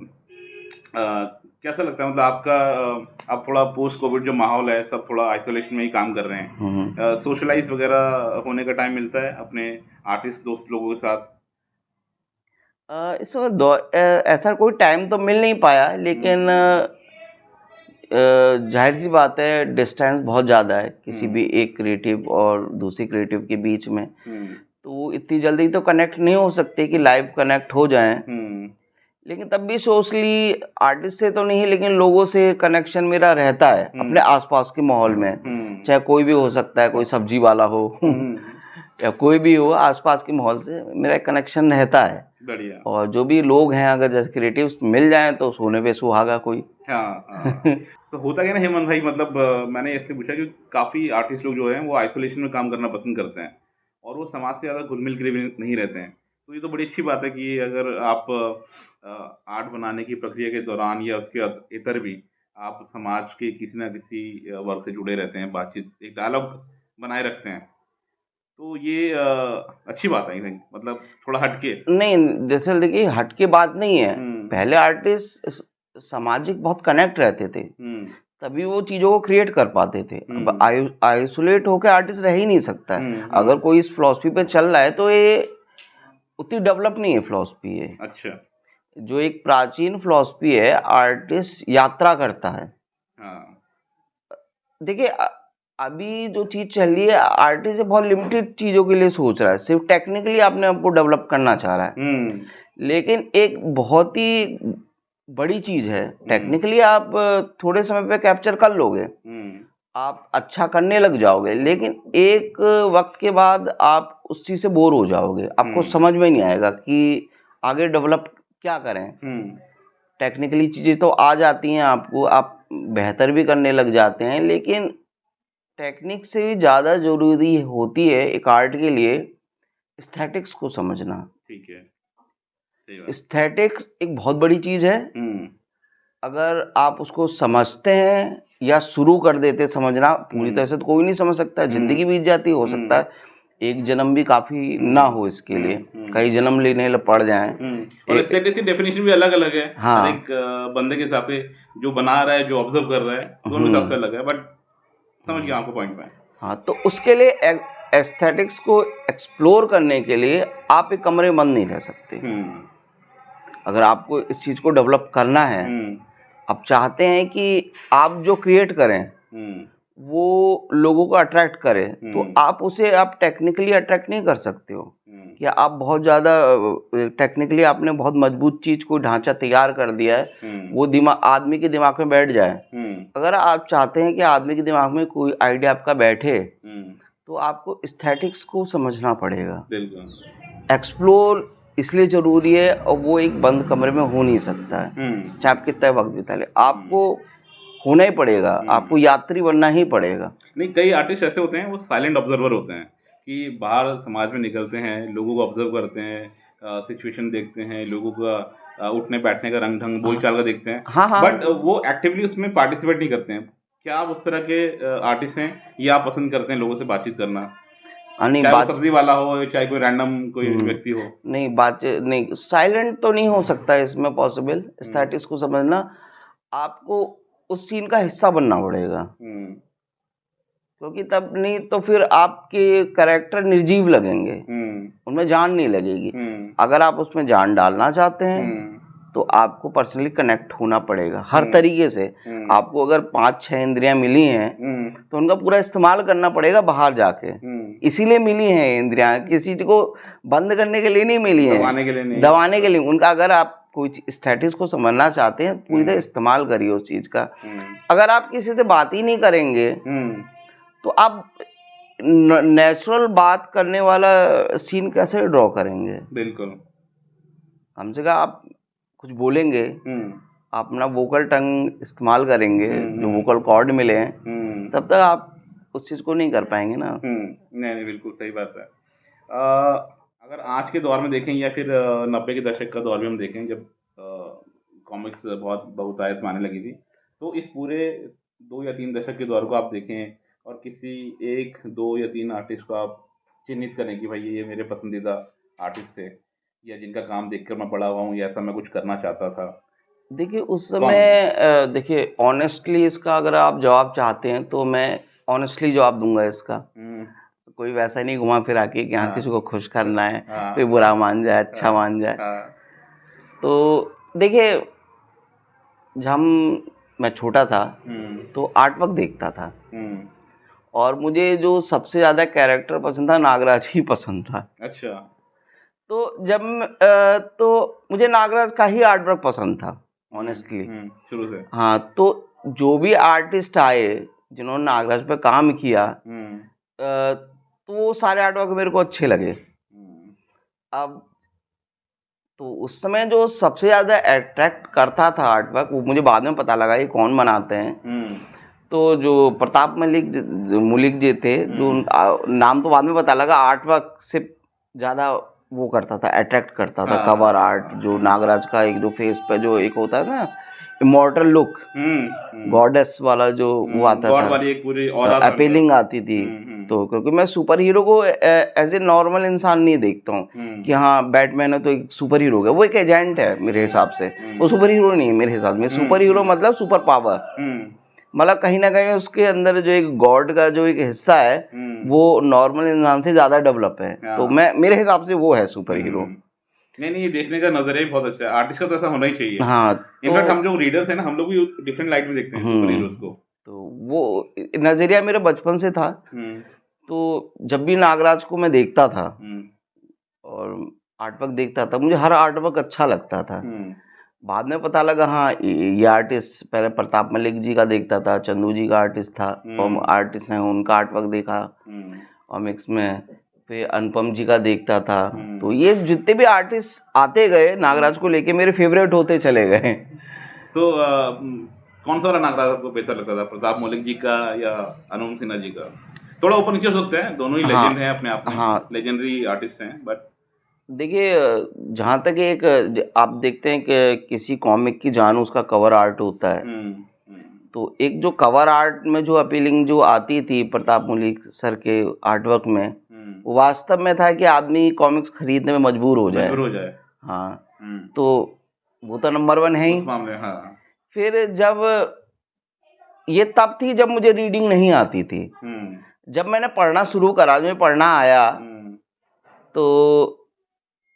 S2: कैसा लगता है मतलब आपका आप थोड़ा पोस्ट कोविड जो माहौल है सब थोड़ा आइसोलेशन में ही काम कर रहे हैं, सोशलाइज वगैरह होने का टाइम मिलता है अपने आर्टिस्ट दोस्त लोगों के साथ?
S1: इस वक्त ऐसा कोई टाइम तो मिल नहीं पाया, लेकिन जाहिर सी बात है डिस्टेंस बहुत ज़्यादा है किसी भी एक क्रिएटिव और दूसरी क्रिएटिव के बीच में। तो इतनी जल्दी तो कनेक्ट नहीं हो सकते कि लाइव कनेक्ट हो जाएं, लेकिन तब भी सोशली आर्टिस्ट से तो नहीं लेकिन लोगों से कनेक्शन मेरा रहता है अपने आसपास के माहौल में। चाहे कोई भी हो सकता है, कोई सब्जी वाला हो या कोई भी हो, आसपास के माहौल से मेरा कनेक्शन रहता है।
S2: बढ़िया।
S1: और जो भी लोग हैं अगर जैसे क्रिएटिव्स मिल जाएं तो सोने पे सुहागा कोई।
S2: हाँ हाँ। तो होता क्या ना हेमंत भाई, मतलब मैंने इसलिए पूछा कि काफ़ी आर्टिस्ट लोग जो हैं वो आइसोलेशन में काम करना पसंद करते हैं और वो समाज से ज़्यादा घुल मिल के भी नहीं रहते हैं। तो ये तो बड़ी अच्छी बात है कि अगर आप आर्ट बनाने की प्रक्रिया के दौरान या उसके इतर भी आप समाज के किसी ना किसी वर्ग से जुड़े रहते हैं, बातचीत एक डायलॉग बनाए रखते हैं। तो ये अच्छी बात है आई थिंक, मतलब थोड़ा हटके।
S1: नहीं दरअसल देखिए हटके बात नहीं है। पहले आर्टिस्ट सामाजिक बहुत कनेक्ट रहते थे, तभी वो चीज़ों को क्रिएट कर पाते थे। अब आइसोलेट होकर आर्टिस्ट रह ही नहीं सकता है। अगर कोई इस फिलॉसफी पे चल रहा है तो ये उतनी डेवलप नहीं है फिलॉसफी है।
S2: अच्छा।
S1: जो एक प्राचीन फिलॉसफी है, आर्टिस्ट यात्रा करता है।
S2: हाँ।
S1: देखिए अभी जो चीज़ चल रही है आर्टिस्ट बहुत लिमिटेड चीज़ों के लिए सोच रहा है, सिर्फ टेक्निकली अपने आप को डेवलप करना चाह रहा है। लेकिन एक बहुत ही बड़ी चीज़ है, टेक्निकली आप थोड़े समय पे कैप्चर कर लोगे, आप अच्छा करने लग जाओगे, लेकिन एक वक्त के बाद आप उस चीज़ से बोर हो जाओगे, आपको समझ में नहीं आएगा कि आगे डेवलप क्या करें। टेक्निकली चीज़ें तो आ जाती हैं आपको, आप बेहतर भी करने लग जाते हैं, लेकिन टेक्निक से भी ज़्यादा ज़रूरी होती है एक आर्ट के लिए एस्थेटिक्स को समझना।
S2: ठीक है, सही बात।
S1: एस्थेटिक्स एक बहुत बड़ी चीज़ है। अगर आप उसको समझते हैं या शुरू कर देते समझना, पूरी तरह से तो कोई नहीं समझ सकता, जिंदगी बीत जाती, हो सकता है एक जन्म भी काफ़ी ना हो इसके लिए, कई जन्म लेने पड़ जाएं।
S2: और एस्थेटिक्स की डेफिनेशन भी अलग अलग है।
S1: हाँ।
S2: हर एक बंदे के हिसाब से, जो बना रहा है, जो ऑब्जर्व कर रहा है, दोनों हिसाब से अलग है, बट समझ गया आपको पॉइंट में।
S1: हाँ, तो उसके लिए एस्थेटिक्स को एक्सप्लोर करने के लिए आप एक कमरे बंद नहीं रह सकते। अगर आपको इस चीज़ को डेवलप करना है आप चाहते हैं कि आप जो क्रिएट करें वो लोगों को अट्रैक्ट करे, तो आप उसे आप टेक्निकली अट्रैक्ट नहीं कर सकते हो कि आप बहुत ज़्यादा टेक्निकली आपने बहुत मजबूत चीज़ को ढांचा तैयार कर दिया है, वो दिमाग आदमी के दिमाग में बैठ जाए। अगर आप चाहते हैं कि आदमी के दिमाग में कोई आइडिया आपका बैठे, तो आपको एस्थेटिक्स को समझना पड़ेगा। एक्सप्लोर इसलिए ज़रूरी है, और वो एक बंद कमरे में हो नहीं सकता है, चाहे आप कितना वक्त बिता ले, आपको होना ही पड़ेगा, आपको यात्री बनना ही पड़ेगा।
S2: नहीं, कई आर्टिस्ट ऐसे होते हैं, वो साइलेंट ऑब्जर्वर होते हैं कि बाहर समाज में निकलते हैं, लोगों को ऑब्जर्व करते हैं, सिचुएशन देखते हैं, लोगों का उठने बैठने का रंग ढंग बोलचाल का देखते हैं,
S1: हाँ।
S2: बट वो एक्टिवली उसमें पार्टिसिपेट नहीं करते हैं। क्या आप उस तरह के आर्टिस्ट हैं, या आप पसंद करते हैं लोगों से बातचीत करना,
S1: नहीं,
S2: चाहे वो सब्जी वाला हो, चाहे कोई रैंडम कोई व्यक्ति हो?
S1: नहीं, बात नहीं, साइलेंट तो नहीं हो सकता इसमें पॉसिबल। एस्थेटिक्स को समझना, आपको उस सीन का हिस्सा बनना पड़ेगा, क्योंकि तब नहीं तो फिर आपके कैरेक्टर निर्जीव लगेंगे, उनमें जान नहीं लगेगी। अगर आप उसमें जान डालना चाहते हैं तो आपको पर्सनली कनेक्ट होना पड़ेगा हर तरीके से। आपको अगर 5-6 इंद्रियां मिली हैं तो उनका पूरा इस्तेमाल करना पड़ेगा बाहर जाके। इसीलिए मिली हैं इंद्रियां, किसी को बंद करने के लिए नहीं मिली हैं, दबाने के लिए। उनका अगर आप कोई स्टैटिक्स को समझना चाहते हैं, पूरी तरह इस्तेमाल करिए उस चीज का। अगर आप किसी से बात ही नहीं करेंगे तो आप नेचुरल बात करने वाला सीन कैसे ड्रॉ करेंगे?
S2: बिल्कुल।
S1: कम से कम आप कुछ बोलेंगे, आप अपना वोकल टंग इस्तेमाल करेंगे, जो वोकल कॉर्ड मिले हैं, तब तक आप उस चीज़ को नहीं कर पाएंगे ना।
S2: नहीं, बिल्कुल सही बात है। अगर आज के दौर में देखें, या फिर 90 के दशक का दौर भी हम देखें, जब कॉमिक्स बहुत बहुतायत में आने लगी थी, तो इस पूरे 2 या 3 दशक के दौर को आप देखें और किसी 1, 2 या 3 आर्टिस्ट को आप चिन्हित करें कि भाई ये मेरे पसंदीदा आर्टिस्ट थे, या जिनका काम देखकर मैं बड़ा हुआ हूँ, या ऐसा मैं कुछ करना चाहता था।
S1: देखिए उस समय देखिए ऑनेस्टली इसका अगर आप जवाब चाहते हैं तो मैं ऑनेस्टली जवाब दूंगा इसका। कोई वैसा नहीं घुमा फिरा के कि हाँ किसी को खुश करना है, कोई बुरा मान जाए अच्छा मान जाए। तो देखिए जब मैं छोटा था तो आर्ट वर्क देखता था, और मुझे जो सबसे ज़्यादा कैरेक्टर पसंद था, नागराज ही पसंद था।
S2: अच्छा।
S1: तो जब तो मुझे नागराज का ही आर्ट वर्क पसंद था ऑनेस्टली,
S2: शुरू से।
S1: हाँ, तो जो भी आर्टिस्ट आए जिन्होंने नागराज पे काम किया, तो वो सारे आर्ट वर्क मेरे को अच्छे लगे। अब तो उस समय जो सबसे ज़्यादा अट्रैक्ट करता था आर्ट वर्क, वो मुझे बाद में पता लगा ये कौन बनाते हैं। तो जो प्रताप मलिक जी थे, जो नाम तो बाद में पता लगा, आर्ट वर्क से ज़्यादा वो करता था, अट्रैक्ट करता था कवर आर्ट। जो नागराज का एक जो फेस पे जो एक होता है ना इमॉर्टल लुक, गॉडेस वाला जो वो आता था,
S2: एक पूरी
S1: अपीलिंग आती थी। तो क्योंकि मैं सुपर हीरो को एज ए नॉर्मल इंसान नहीं देखता हूँ कि हाँ बैटमैन है तो एक सुपर हीरो है, वो एक एजेंट है मेरे हिसाब से, वो सुपर हीरो नहीं है मेरे हिसाब में। सुपर हीरो मतलब सुपर पावर, मतलब कहीं ना कहीं उसके अंदर जो एक गॉड का जो एक हिस्सा है वो नॉर्मल इंसान से ज्यादा डेवलप है। तो मैं मेरे हिसाब से वो है सुपर हीरो।
S2: नहीं, ये देखने का नजरिया भी बहुत अच्छा है। आर्टिस्ट का तो ऐसा होना ही चाहिए।
S1: हाँ,
S2: इनफैक्ट हम जो रीडर्स हैं ना, हम लोग भी डिफरेंट लाइट में देखते हैं सुपर हीरोज को।
S1: तो वो नजरिया मेरे बचपन से था। तो जब भी नागराज को मैं देखता था और आर्टवर्क देखता था, मुझे हर आर्टवर्क अच्छा लगता था। बाद में पता लगा हाँ ये आर्टिस्ट, पहले प्रताप मलिक जी का देखता था, चंदू जी का आर्टिस्ट था, और आर्टिस्ट हैं उनका आर्टवर्क देखा कॉमिक्स में, फिर अनुपम जी का देखता था। तो ये जितने भी आर्टिस्ट आते गए नागराज को लेके मेरे फेवरेट होते चले गए।
S2: सो कौन सा वाला नागराज आपको बेहतर लगता था, प्रताप मलिक जी का या अनुपम सिन्हा जी का? थोड़ा ऊपर नीचे हो सकते हैं, दोनों ही लेजेंड हैं अपने आप में, लेजेंडरी आर्टिस्ट हैं। बट
S1: देखिए जहाँ तक एक आप देखते हैं कि किसी कॉमिक की जान उसका कवर आर्ट होता है, तो एक जो कवर आर्ट में जो अपीलिंग जो आती थी प्रताप मलिक सर के आर्टवर्क में, वो वास्तव में था कि आदमी कॉमिक्स खरीदने में मजबूर हो जाए। हाँ, तो वो तो नंबर 1 है ही।
S2: हाँ।
S1: फिर जब ये तब थी जब मुझे रीडिंग नहीं आती थी। जब मैंने पढ़ना शुरू करा, मुझे पढ़ना आया, तो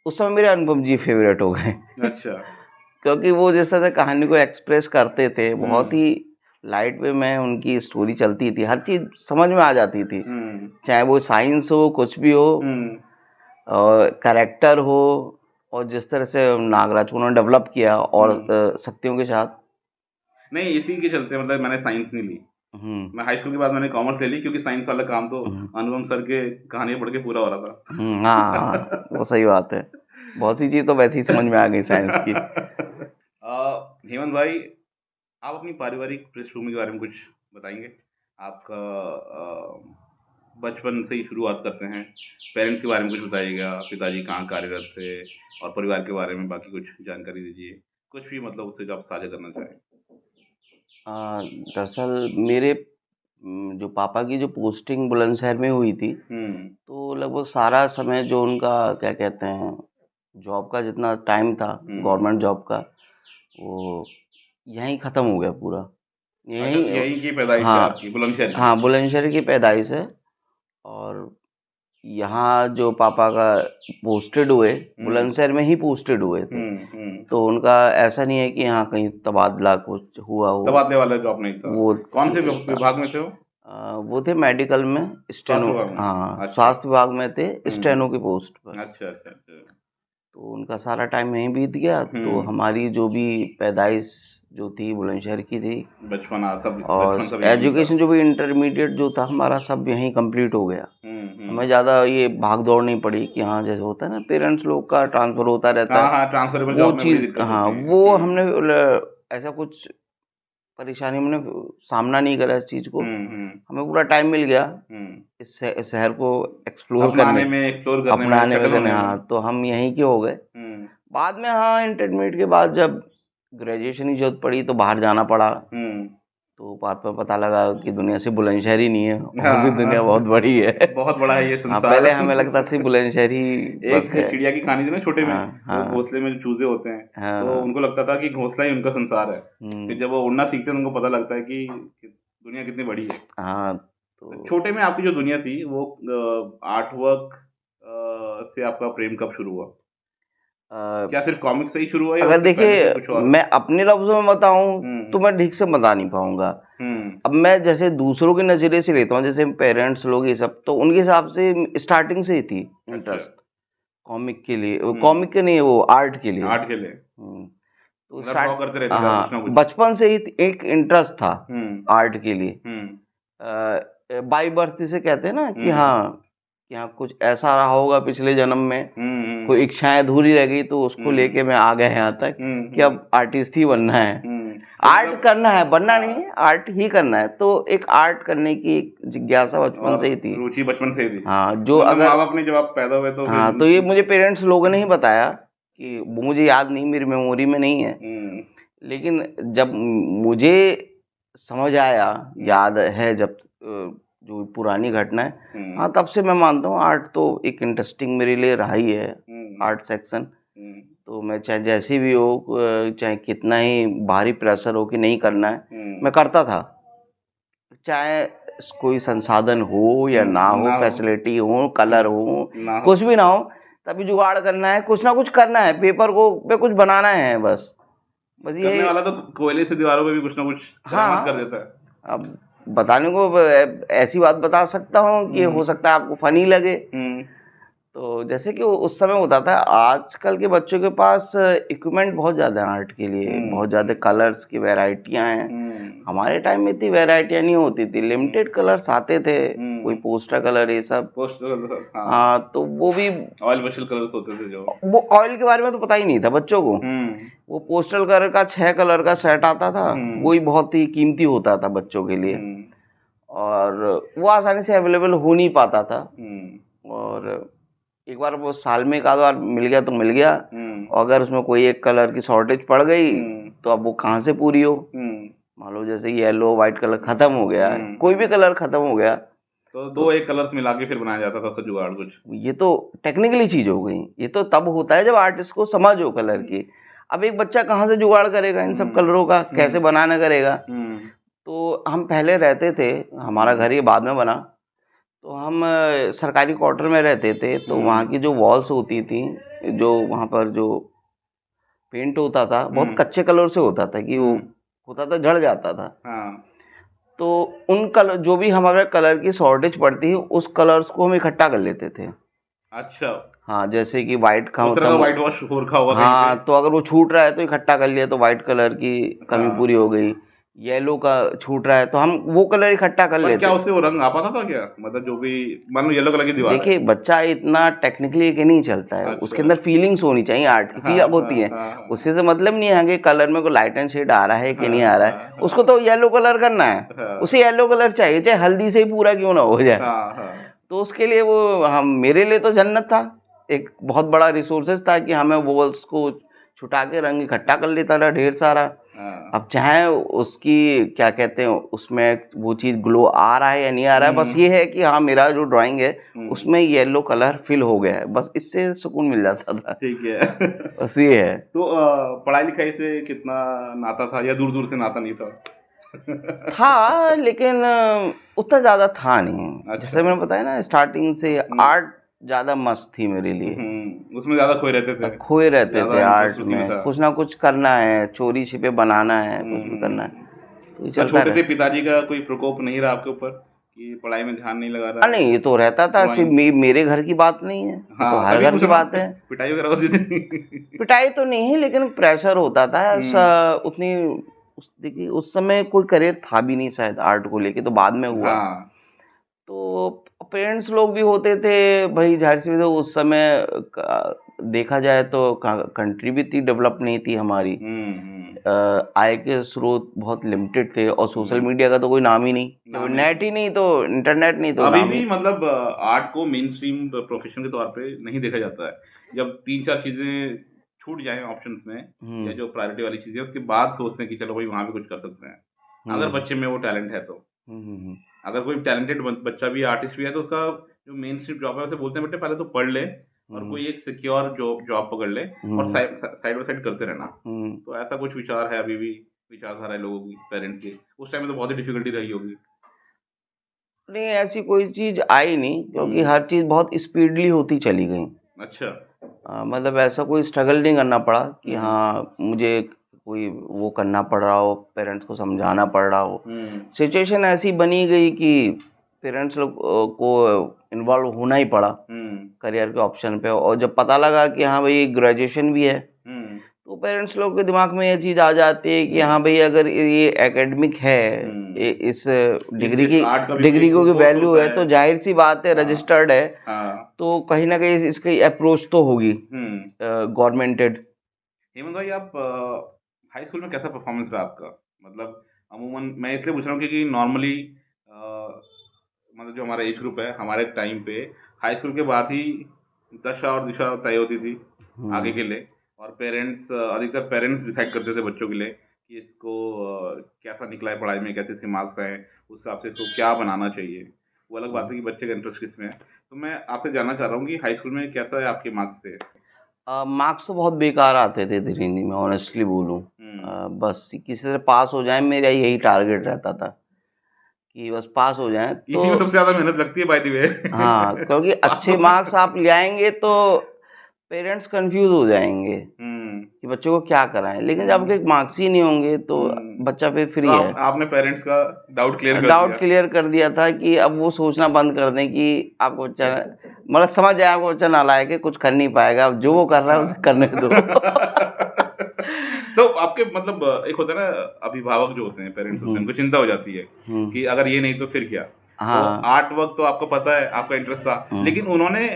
S1: उस समय मेरे अनुपम जी फेवरेट हो गए।
S2: अच्छा।
S1: क्योंकि वो जिस तरह से कहानी को एक्सप्रेस करते थे, बहुत ही लाइट वे में उनकी स्टोरी चलती थी, हर चीज़ समझ में आ जाती थी, चाहे वो साइंस हो, कुछ भी हो, और कैरेक्टर हो, और जिस तरह से नागराज को उन्होंने डेवलप किया और शक्तियों के साथ।
S2: नहीं, इसी के चलते मतलब मैंने साइंस नहीं ली। मैं हाई स्कूल के बाद मैंने कॉमर्स ले ली, क्योंकि साइंस वाला काम तो अनुपम सर के कहानी पढ़ के पूरा हो रहा था।
S1: हाँ, वो सही बात है। बहुत सी चीज़ तो वैसे ही समझ में आ गई साइंस की।
S2: हेमंत भाई, आप अपनी पारिवारिक पृष्ठभूमि के बारे में कुछ बताएंगे? आपका बचपन से ही शुरुआत करते हैं, पेरेंट्स के बारे में कुछ बताइएगा, पिताजी कहाँ कार्यरत थे, और परिवार के बारे में बाकी कुछ जानकारी दीजिए, कुछ भी मतलब उससे जो आप साझा करना चाहें।
S1: दरअसल मेरे जो पापा की जो पोस्टिंग बुलंदशहर में हुई थी, तो लगभग सारा समय जो उनका क्या कहते हैं जॉब का जितना टाइम था, गवर्नमेंट जॉब का, वो यहीं ख़त्म हो गया पूरा।
S2: अच्छा,
S1: यहीं
S2: यहीं की पैदाइश है
S1: हाँ
S2: आपकी, बुलंदशहर की?
S1: हाँ, बुलंदशहर की पैदाइश है। और यहाँ जो पापा का पोस्टेड हुए, बुलंदशहर में ही पोस्टेड हुए थे। तो उनका ऐसा नहीं है कि यहाँ कहीं तबादला कुछ हुआ हो।
S2: तबादले वाला जॉब नहीं था?
S1: वो
S2: कौन से विभाग में थे वो?
S1: वो थे मेडिकल में, स्टेनो।
S2: स्वास्थ्य विभाग में?
S1: हाँ,
S2: अच्छा।
S1: स्वास्थ्य विभाग में थे, स्टेनो की पोस्ट पर।
S2: अच्छा अच्छा अच्छा।
S1: तो उनका सारा टाइम यहीं बीत गया। तो हमारी जो भी पैदाइश जो थी बुलंदशहर की थी,
S2: बचपना सब,
S1: और
S2: बचपन सब यहीं
S1: एजुकेशन जो भी इंटरमीडिएट जो था हमारा, सब यहीं कंप्लीट हो गया। हमें ज़्यादा ये भाग दौड़ नहीं पड़ी कि हाँ, जैसे होता है ना पेरेंट्स लोग का ट्रांसफ़र होता रहता है।
S2: हाँ, ट्रांसफरेबल
S1: वो
S2: जॉब में बड़ी
S1: चीज़,
S2: दिक्कत
S1: हाँ,
S2: होती है।
S1: वो हमने ऐसा कुछ परेशानी हमने सामना नहीं करा इस चीज़ को। हमें पूरा टाइम मिल गया इस शहर को एक्सप्लोर
S2: अपनाने में, एक्सप्लोर करने में,
S1: अपनाने
S2: सेटल
S1: में।
S2: होने में।
S1: हाँ, तो हम यहीं के हो गए। बाद में हाँ, इंटरमीडिएट के बाद जब ग्रेजुएशन की जरूरत पड़ी तो बाहर जाना पड़ा। तो बाद में पता लगा कि दुनिया से बुलंदशहर ही नहीं है, और भी दुनिया बहुत बड़ी है।
S2: बहुत बड़ा है ये
S1: हाँ,
S2: संसार।
S1: पहले हमें लगता था सिर्फ बुलंदशहर ही बस
S2: एक
S1: है।
S2: चिड़िया की कहानी थी ना छोटे में,
S1: हाँ,
S2: वो घोंसले में जो चूजे होते हैं, तो उनको लगता था कि घोंसला ही उनका संसार है। फिर जब वो उड़ना सीखते हैं तो उनको पता लगता है कि दुनिया कितनी बड़ी है।
S1: हाँ,
S2: तो छोटे में आपकी जो दुनिया थी वो आर्ट वर्क से आपका प्रेम कब शुरू हुआ? क्या सिर्फ कॉमिक से ही शुरू हुआ, या
S1: अगर
S2: उससे पहले से कुछ
S1: देखिए
S2: और?
S1: मैं अपने लफ्जों में बताऊं तो मैं ठीक से बता नहीं पाऊंगा। अब मैं जैसे दूसरों के नज़रिए से लेता हूँ, जैसे पेरेंट्स लोग ये सब, तो उनके हिसाब से स्टार्टिंग से ही थी इंटरेस्ट कॉमिक के लिए। कॉमिक के नहीं, वो आर्ट के लिए।
S2: आर्ट के लिए
S1: तो
S2: मतलब ड्रॉ करते रहते थे आप
S1: हाँ,
S2: कुछ ना कुछ?
S1: बचपन से ही एक इंटरेस्ट था आर्ट के लिए। बाई बर्थ से कहते हैं ना कि हाँ, कि हाँ कुछ ऐसा रहा होगा पिछले जन्म में, कोई इच्छाएं अधूरी रह गई, तो उसको लेके मैं आ गया यहाँ तक कि अब आर्टिस्ट ही बनना है। आर्ट करना है, बनना नहीं है, आर्ट ही करना है। तो एक आर्ट करने की एक जिज्ञासा बचपन से ही थी,
S2: रुचि बचपन से ही थी।
S1: हाँ, जो
S2: मतलब
S1: अगर
S2: माँ बाप ने जब आप पैदा हुए तो
S1: हाँ, तो ये मुझे पेरेंट्स लोगों ने ही बताया, कि वो मुझे याद नहीं, मेरी मेमोरी में नहीं है। लेकिन जब मुझे समझ आया, याद है, जब जो पुरानी घटना है, हाँ, तब से मैं मानता हूँ आर्ट तो एक इंटरेस्टिंग मेरे लिए रहा ही है, आर्ट सेक्शन। तो मैं चाहे जैसी भी हो, चाहे कितना ही भारी प्रेशर हो कि नहीं करना है, मैं करता था। चाहे कोई संसाधन हो या ना हो, फैसिलिटी हो, कलर हो, कुछ भी ना हो, तभी जुगाड़ करना है, कुछ ना कुछ करना है, पेपर को पे कुछ बनाना है, बस ये
S2: करने वाला तो कोयले से दीवारों पे भी कुछ ना कुछ करामात कर देता है।
S1: अब बताने को ऐसी बात बता सकता हूँ कि हो सकता है आपको फनी लगे। तो जैसे कि उस समय होता था, आजकल के बच्चों के पास इक्विपमेंट बहुत ज़्यादा है आर्ट के लिए, बहुत ज़्यादा कलर्स की वैरायटियाँ हैं। हमारे टाइम में इतनी वैरायटियाँ नहीं होती थी, लिमिटेड कलर्स आते थे, कोई पोस्टर कलर, ये सब।
S2: पोस्टर,
S1: हाँ, तो वो भी
S2: ऑयल पेस्टल कलर्स होते थे जो,
S1: वो ऑयल के बारे में तो पता ही नहीं था बच्चों को। वो पोस्टल कलर का 6 कलर का सेट आता था, वही बहुत ही कीमती होता था बच्चों के लिए, और वो आसानी से अवेलेबल हो नहीं पाता था। और एक बार वो साल में एक आध बार मिल गया तो मिल गया, और अगर उसमें कोई एक कलर की शॉर्टेज पड़ गई तो अब वो कहाँ से पूरी हो। मान लो जैसे येलो वाइट कलर खत्म हो गया, कोई भी कलर खत्म हो गया,
S2: तो दो एक कलर्स मिला के फिर बनाया जाता था उसका जुगाड़ कुछ।
S1: ये तो टेक्निकली चीज हो गई। ये तो तब होता है जब आर्टिस्ट को समझ हो कलर की। अब एक बच्चा कहाँ से जुगाड़ करेगा इन सब कलरों का, कैसे बनाना करेगा। तो हम पहले रहते थे, हमारा घर ये बाद में बना, तो हम सरकारी क्वार्टर में रहते थे। तो वहाँ की जो वॉल्स होती थी, जो वहाँ पर जो पेंट होता था बहुत कच्चे कलर से होता था कि वो होता था झड़ जाता था।
S2: हाँ।
S1: तो उन कलर जो भी हमारे कलर की शॉर्टेज पड़ती है उस कलर्स को हम इकट्ठा कर लेते थे।
S2: अच्छा,
S1: हाँ, जैसे कि वाइट का
S2: उस तरह का व्हाइट वॉश हो रखा होगा कहीं पे।
S1: हाँ, तो अगर वो छूट रहा है तो इकट्ठा कर लिया तो वाइट कलर की कमी
S2: हाँ।
S1: पूरी हो गई। येलो का छूट रहा है तो हम वो कलर इकट्ठा कर
S2: पर
S1: लेते।
S2: क्या उससे वो रंग आ पाता था क्या? मतलब जो भी मान लो येलो कलर की दीवार है।
S1: देखिए, बच्चा इतना टेक्निकली के नहीं चलता है, उसके
S2: अच्छा।
S1: अंदर फीलिंग्स होनी चाहिए, आर्ट की
S2: हाँ
S1: फील अब
S2: हाँ
S1: होती है।
S2: हाँ हाँ
S1: उससे तो मतलब नहीं है कि कलर में कोई लाइट एंड शेड आ रहा है कि
S2: हाँ
S1: नहीं आ रहा
S2: हाँ
S1: है,
S2: हाँ
S1: उसको तो येलो कलर करना है।
S2: हाँ
S1: उसे येलो कलर चाहिए, चाहे हल्दी से ही पूरा क्यों ना हो जाए।
S2: हाँ हाँ
S1: तो उसके लिए वो हम मेरे लिए तो जन्नत था, एक बहुत बड़ा रिसोर्सेज था कि हमें वॉल्स को छुटा के रंग इकट्ठा कर लेता था ढेर सारा।
S2: हाँ।
S1: अब चाहे उसकी क्या कहते हैं उसमें वो चीज़ ग्लो आ रहा है या नहीं आ रहा है, बस ये है कि हाँ मेरा जो ड्राइंग है उसमें येलो कलर फिल हो गया है, बस इससे सुकून मिल जाता था।
S2: ठीक है।
S1: बस ये है।
S2: तो पढ़ाई लिखाई से कितना नाता था या दूर दूर से नाता नहीं था?
S1: था लेकिन उतना ज़्यादा था नहीं,
S2: अच्छा।
S1: जैसे मैंने बताया ना स्टार्टिंग से आर्ट ज़्यादा मस्त थी मेरे लिए।
S2: उसमें ज्यादा खोए रहते थे।
S1: खोए रहते थे
S2: ज्यादा
S1: आर्ट
S2: इंटरेस्ट उसी में
S1: में,
S2: था।
S1: कुछ ना कुछ करना है, चोरी छिपे बनाना है, कुछ भी करना है,
S2: हम्म।
S1: तो ये
S2: तो
S1: चलता
S2: छोटे से
S1: रहे।
S2: पिताजी का कोई प्रकोप नहीं रहा आपके ऊपर कि पढ़ाई में ध्यान नहीं लगा रहा है?
S1: नहीं, ये तो रहता था, सिर्फ
S2: ड्राइंग।
S1: मेरे घर की बात नहीं है, ये तो
S2: हाँ,
S1: हर
S2: तभी
S1: घर
S2: पूछ
S1: की
S2: रहा हूँ
S1: बात है।
S2: पिटाई वगैरह होती थी?
S1: पिटाई तो नहीं है लेकिन प्रेशर होता था ऐसा।
S2: हम्म।
S1: उतनी देखिए उस समय कोई करियर था भी नहीं शायद आर्ट को लेके, तो बाद में हुआ।
S2: हाँ।
S1: तो पेरेंट्स लोग भी होते थे भाई, जाहिर सी बात है उस समय देखा जाए तो कंट्री भी इतनी डेवलप नहीं थी हमारी।
S2: हम्म।
S1: आय के स्रोत बहुत लिमिटेड थे और सोशल
S2: हम्म।
S1: मीडिया का तो कोई नाम ही नहीं, जब
S2: नाम ही
S1: नेट
S2: नहीं।
S1: ही नहीं तो इंटरनेट नहीं तो
S2: अभी
S1: नाम
S2: भी
S1: ही।
S2: मतलब आर्ट को मेन स्ट्रीम प्रोफेशन के तौर पे नहीं देखा जाता है। जब तीन चार चीजें छूट जाएं ऑप्शंस में या
S1: हम्म
S2: जो प्रायोरिटी वाली चीजें उसके बाद सोचते हैं कि चलो भाई वहां भी कुछ कर सकते हैं, अगर
S1: हम्म
S2: बच्चे में वो टैलेंट है तो।
S1: हम्म
S2: अगर कोई टैलेंटेड बच्चा भी आर्टिस्ट भी है तो उसका जो मेन स्ट्रीम जॉब है उसे बोलते हैं बेटे पहले तो पढ़ ले और
S1: हम्म
S2: कोई एक सिक्योर जॉब जॉब पकड़ ले और
S1: हम्म
S2: साइड बाय साइड करते रहना।
S1: हम्म।
S2: तो ऐसा कुछ विचार है अभी भी, विचारधारा है लोगों की पेरेंट्स की? उस टाइम में तो बहुत ही डिफिकल्टी रही होगी।
S1: नहीं, ऐसी कोई चीज आई नहीं क्योंकि
S2: हम्म।
S1: हर चीज बहुत स्पीडली होती चली गई।
S2: अच्छा।
S1: मतलब ऐसा कोई स्ट्रगल नहीं करना पड़ा कि
S2: हम्म।
S1: हाँ मुझे कोई वो करना पड़ रहा हो, पेरेंट्स को समझाना पड़ रहा हो।
S2: हम्म।
S1: सिचुएशन ऐसी बनी गई कि पेरेंट्स लोग को इन्वॉल्व होना ही पड़ा
S2: हम्म।
S1: करियर के ऑप्शन पे। और जब पता लगा कि हाँ भाई ग्रेजुएशन भी है,
S2: हम्म।
S1: तो पेरेंट्स लोग के दिमाग में ये चीज़ आ जाती है कि हाँ भाई अगर ये एकेडमिक है,
S2: हम्म।
S1: इस डिग्री
S2: इस
S1: की
S2: आर्ट का भी
S1: डिग्री
S2: कोई
S1: को की
S2: कोर्स
S1: वैल्यू
S2: होता
S1: है,
S2: है।
S1: तो जाहिर सी बात है
S2: हाँ
S1: रजिस्टर्ड है,
S2: हाँ।
S1: तो कहीं ना कहीं इसकी अप्रोच तो होगी
S2: हम्म।
S1: गवर्नमेंटेड।
S2: हेमंत भाई, आप हाई स्कूल में कैसा परफॉर्मेंस रहा आपका? मतलब अमूमन मैं इसलिए पूछ रहा हूँ क्योंकि नॉर्मली मतलब जो हमारा एज ग्रुप है हमारे टाइम पे हाई स्कूल के बाद ही दशा और दिशा तय होती थी आगे के लिए। और पेरेंट्स अधिकतर पेरेंट्स डिसाइड करते थे बच्चों के लिए कि इसको कैसा निकला है पढ़ाई में, कैसे इसके मार्क्स आए, उस हिसाब से इसको क्या बनाना चाहिए। वो अलग बात है कि बच्चे का इंटरेस्ट किस में है। तो मैं आपसे जानना चाह रहा हूँ कि हाई स्कूल में कैसा है आपके मार्क्स थे?
S1: मार्क्स तो बहुत बेकार आते थे धीरेन्द्र, मैं ऑनेस्टली बोलूँ।
S2: हम्म।
S1: बस किसी से पास हो जाए मेरा यही टारगेट रहता था कि बस पास हो जाएं तो।
S2: इसी में सबसे ज्यादा मेहनत लगती है बाय द वे।
S1: हाँ, क्योंकि
S2: पास
S1: अच्छे
S2: होने
S1: मार्क्स आप ले आएंगे तो पेरेंट्स कंफ्यूज हो जाएंगे
S2: हम्म।
S1: कि बच्चों को क्या कराएं, लेकिन जब
S2: हम्म।
S1: आपके मार्क्स ही नहीं होंगे तो
S2: हम्म।
S1: बच्चा फिर
S2: तो
S1: फ्री है।
S2: आपने पेरेंट्स का डाउट क्लियर कर
S1: डाउट
S2: दिया।
S1: क्लियर कर दिया था कि अब वो सोचना बंद कर दें कि आपको बच्चा मतलब समझ जाए आपको बच्चा नालायक है, कुछ कर नहीं पाएगा, अब जो वो कर रहा है उसे करने दो।
S2: तो आपके मतलब एक होता है ना, अभिभावक जो होते हैं पेरेंट्स होते हैं
S1: हम्म
S2: उनको चिंता हो जाती है
S1: हम्म
S2: कि अगर ये नहीं तो फिर क्या। तो
S1: हाँ
S2: आर्ट वर्क तो आपको पता है आपका इंटरेस्ट था,
S1: हम्म
S2: लेकिन उन्होंने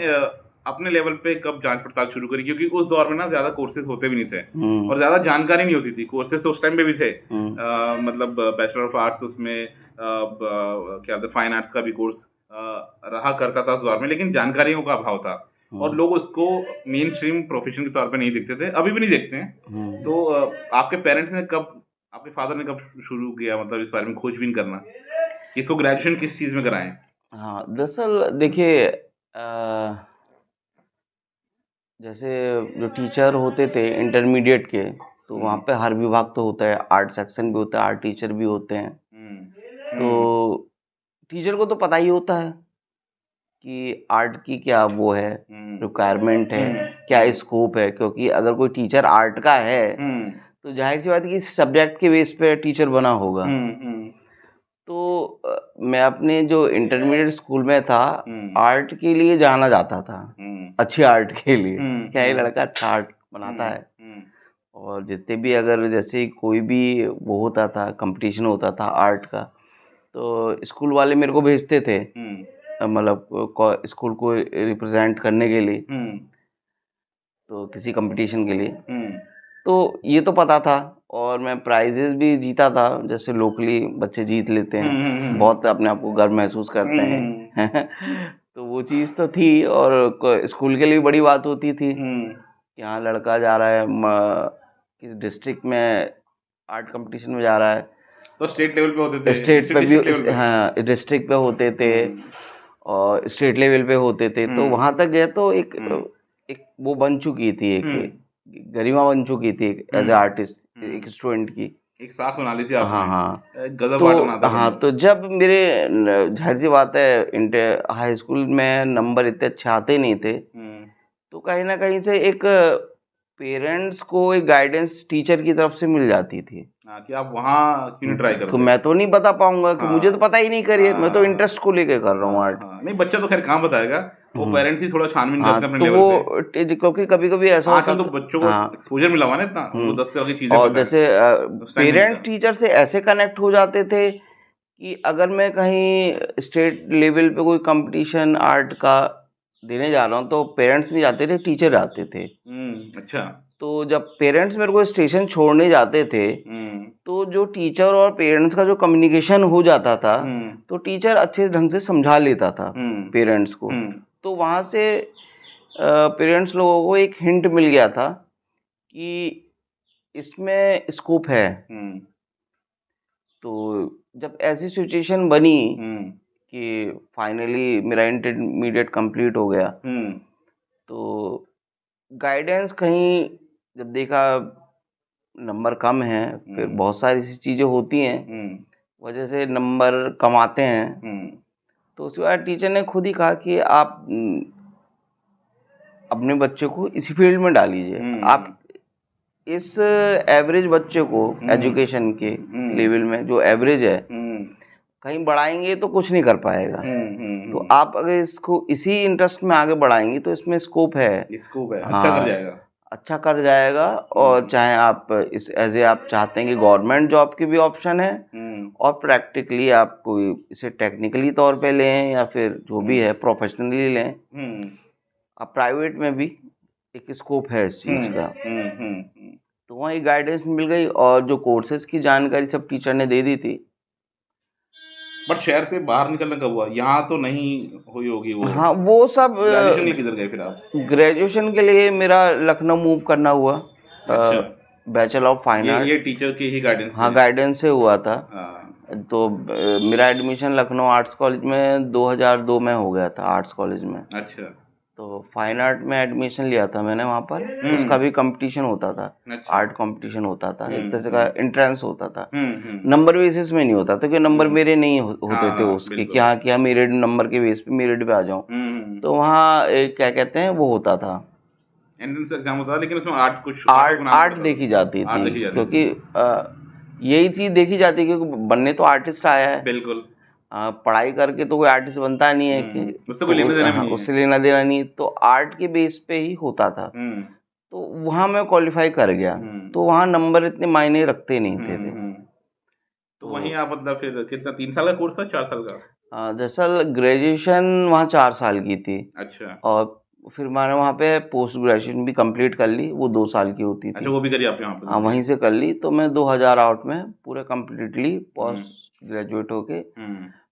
S2: अपने लेवल पे कब जांच पड़ताल शुरू करी? क्योंकि उस दौर में ना ज्यादा कोर्सेज होते भी नहीं थे
S1: हम्म
S2: और ज्यादा जानकारी नहीं होती थी। कोर्सेज तो उस टाइम पे भी थे,
S1: हम्म
S2: मतलब बैचलर ऑफ आर्ट्स उसमें क्या था, फाइन आर्ट्स का भी कोर्स रहा करता था उस दौर में, लेकिन जानकारियों का अभाव था और
S1: हम्म
S2: लोग उसको मेन स्ट्रीम प्रोफेशन के तौर पे नहीं देखते थे, अभी भी नहीं देखते हैं।
S1: हम्म।
S2: तो आपके पेरेंट्स ने कब, आपके फादर ने कब शुरू किया मतलब इस बारे में खोजबीन करना कि इसको ग्रेजुएशन किस चीज में कराएं?
S1: हाँ, दरअसल देखिए जैसे जो टीचर होते थे इंटरमीडिएट के, तो वहाँ
S2: हम्म।
S1: पे हर विभाग तो होता है, आर्ट सेक्शन भी होता है, आर्ट टीचर भी होते हैं।
S2: हम्म।
S1: तो टीचर को तो पता ही होता है कि आर्ट की क्या वो है, रिक्वायरमेंट है, क्या स्कोप है, क्योंकि अगर कोई टीचर आर्ट का है तो जाहिर सी बात है कि सब्जेक्ट के बेस पे टीचर बना होगा। तो मैं अपने जो इंटरमीडिएट स्कूल में था, आर्ट के लिए जाना जाता था, अच्छी आर्ट के लिए, क्या ये लड़का अच्छा आर्ट बनाता है। और जितने भी अगर जैसे कोई भी वो होता था, कंपटीशन होता था आर्ट का, तो स्कूल वाले मेरे को भेजते थे, मतलब स्कूल को रिप्रेजेंट करने के लिए, तो किसी कंपटीशन के लिए। तो ये तो पता था, और मैं प्राइजेस भी जीता था, जैसे लोकली बच्चे जीत लेते हैं, बहुत अपने आप को गर्व महसूस करते हैं। तो वो चीज़ तो थी, और स्कूल के लिए बड़ी बात होती थी कि हाँ लड़का जा रहा है किस डिस्ट्रिक्ट में आर्ट कंपटीशन में जा रहा है।
S2: तो स्टेट लेवल पे होते थे,
S1: स्टेट पे भी, हाँ डिस्ट्रिक्ट पे होते थे और स्टेट लेवल पे होते थे। तो वहां तक गए तो एक वो बन चुकी थी, एक गरिमा बन चुकी थी एज ए आर्टिस्ट, एक स्टूडेंट की
S2: एक साथ बना ली थी आपने।
S1: हाँ
S2: गजब
S1: तो
S2: आर्ट बनाता
S1: हाँ, तो जब मेरे जाहिर सी बात है इंटर हाई स्कूल में नंबर इतने अच्छे आते नहीं थे, तो कहीं ना कहीं से एक पेरेंट्स को एक गाइडेंस टीचर की तरफ से मिल जाती थी।
S2: कि आप वहाँ क्यों ट्राई करते
S1: तो मैं तो नहीं बता पाऊंगा कि मुझे तो पता ही नहीं करियर, मैं तो इंटरेस्ट को लेके कर रहा हूँ आर्ट।
S2: नहीं बच्चा तो खैर कहाँ बताएगा, वो पेरेंट्स ही थोड़ा छानबीन करते हैं अपने
S1: तो
S2: लेवल
S1: वो क्योंकि कभी कभी ऐसा होता
S2: आजकल तो बच्चों को एक्सपोजर मिला हुआ ना इतना, उनको 10 से आगे चीजें
S1: और
S2: पता है।
S1: जैसे पेरेंट टीचर से ऐसे कनेक्ट हो जाते थे कि अगर मैं कहीं स्टेट लेवल पे कोई कंपटीशन आर्ट का देने जा रहा हूँ तो पेरेंट्स नहीं जाते थे, टीचर जाते थे।
S2: अच्छा।
S1: तो जब पेरेंट्स मेरे को स्टेशन छोड़ने जाते थे तो जो टीचर और पेरेंट्स का जो कम्युनिकेशन हो जाता था, तो टीचर अच्छे ढंग से समझा लेता था पेरेंट्स को। तो वहाँ से पेरेंट्स लोगों को एक हिंट मिल गया था कि इसमें स्कोप है। तो जब ऐसी सिचुएशन बनी कि फाइनली मेरा इंटरमीडिएट कंप्लीट हो गया, तो गाइडेंस कहीं जब देखा नंबर कम है, फिर बहुत सारी ऐसी चीज़ें होती हैं वजह से नंबर कम आते हैं, तो उसके बाद टीचर ने खुद ही कहा कि आप अपने बच्चे को इसी फील्ड में डालीजिए। आप इस एवरेज बच्चे को एजुकेशन के लेवल में जो एवरेज है कहीं बढ़ाएंगे तो कुछ नहीं कर पाएगा, तो आप अगर इसको इसी इंटरेस्ट में आगे बढ़ाएंगे तो इसमें स्कोप है,
S2: हाँ,
S1: अच्छा कर जाएगा। और चाहे आप इस एज ए आप चाहते हैं कि गवर्नमेंट जॉब की भी ऑप्शन है, और प्रैक्टिकली आप कोई इसे टेक्निकली तौर पे लें या फिर जो भी है प्रोफेशनली लें, आप प्राइवेट में भी एक स्कोप है इस चीज़ का। तो वहीं गाइडेंस मिल गई और जो कोर्सेज की जानकारी सब टीचर ने दे दी थी।
S2: बट शहर से बाहर निकलने कब हुआ? यहाँ तो नहीं हुई होगी वो।
S1: हाँ वो सब
S2: ग्रेजुएशन के लिए किधर गए फिर आप?
S1: ग्रेजुएशन के लिए मेरा लखनऊ मूव करना हुआ।
S2: अच्छा।
S1: बैचलर ऑफ फाइन आर्ट
S2: ये टीचर की ही गाइडेंस?
S1: हाँ गाइडेंस से हुआ था। तो मेरा एडमिशन लखनऊ आर्ट्स कॉलेज में 2002 में हो गया था, आर्ट्स कॉलेज में।
S2: अच्छा।
S1: तो फाइन आर्ट में एडमिशन लिया था मैंने वहाँ पर। उसका भी कंपटीशन होता था। अच्छा। आर्ट कंपटीशन होता था, एक तरह का एंट्रेंस होता था। नंबर बेसिस में नहीं होता था, क्योंकि नंबर मेरे नहीं होते थे उसके कि हाँ कि मेरिट नंबर के बेस पे मेरिट पे आ जाऊँ। तो वहाँ क्या कहते हैं वो होता था,
S2: एंट्रेंस एग्जाम होता था, लेकिन उसमें
S1: आर्ट देखी जाती थी, क्योंकि यही चीज देखी जाती है क्योंकि बनने तो आर्टिस्ट आया है।
S2: बिल्कुल।
S1: पढ़ाई करके तो कोई आर्टिस्ट बनता नहीं है कि
S2: उससे कोई लेना देना नहीं है।
S1: उससे लेना देना नहीं, तो आर्ट के बेस पे ही होता था। तो वहाँ मैं क्वालिफाई कर गया, तो वहाँ नंबर इतने मायने रखते नहीं थे।
S2: तो वहीं आप मतलब फिर कितना 3 साल का कोर्स था 4 साल का?
S1: दरअसल ग्रेजुएशन वहाँ 4 साल की थी।
S2: अच्छा।
S1: और फिर मैंने वहाँ पे पोस्ट ग्रेजुएशन भी कंप्लीट कर ली, वो 2 साल की होती थी।
S2: अच्छा, वो भी करी आपने वहाँ पे?
S1: हाँ वहीं से कर ली। तो मैं 2008 में पूरे कम्प्लीटली पोस्ट ग्रेजुएट होके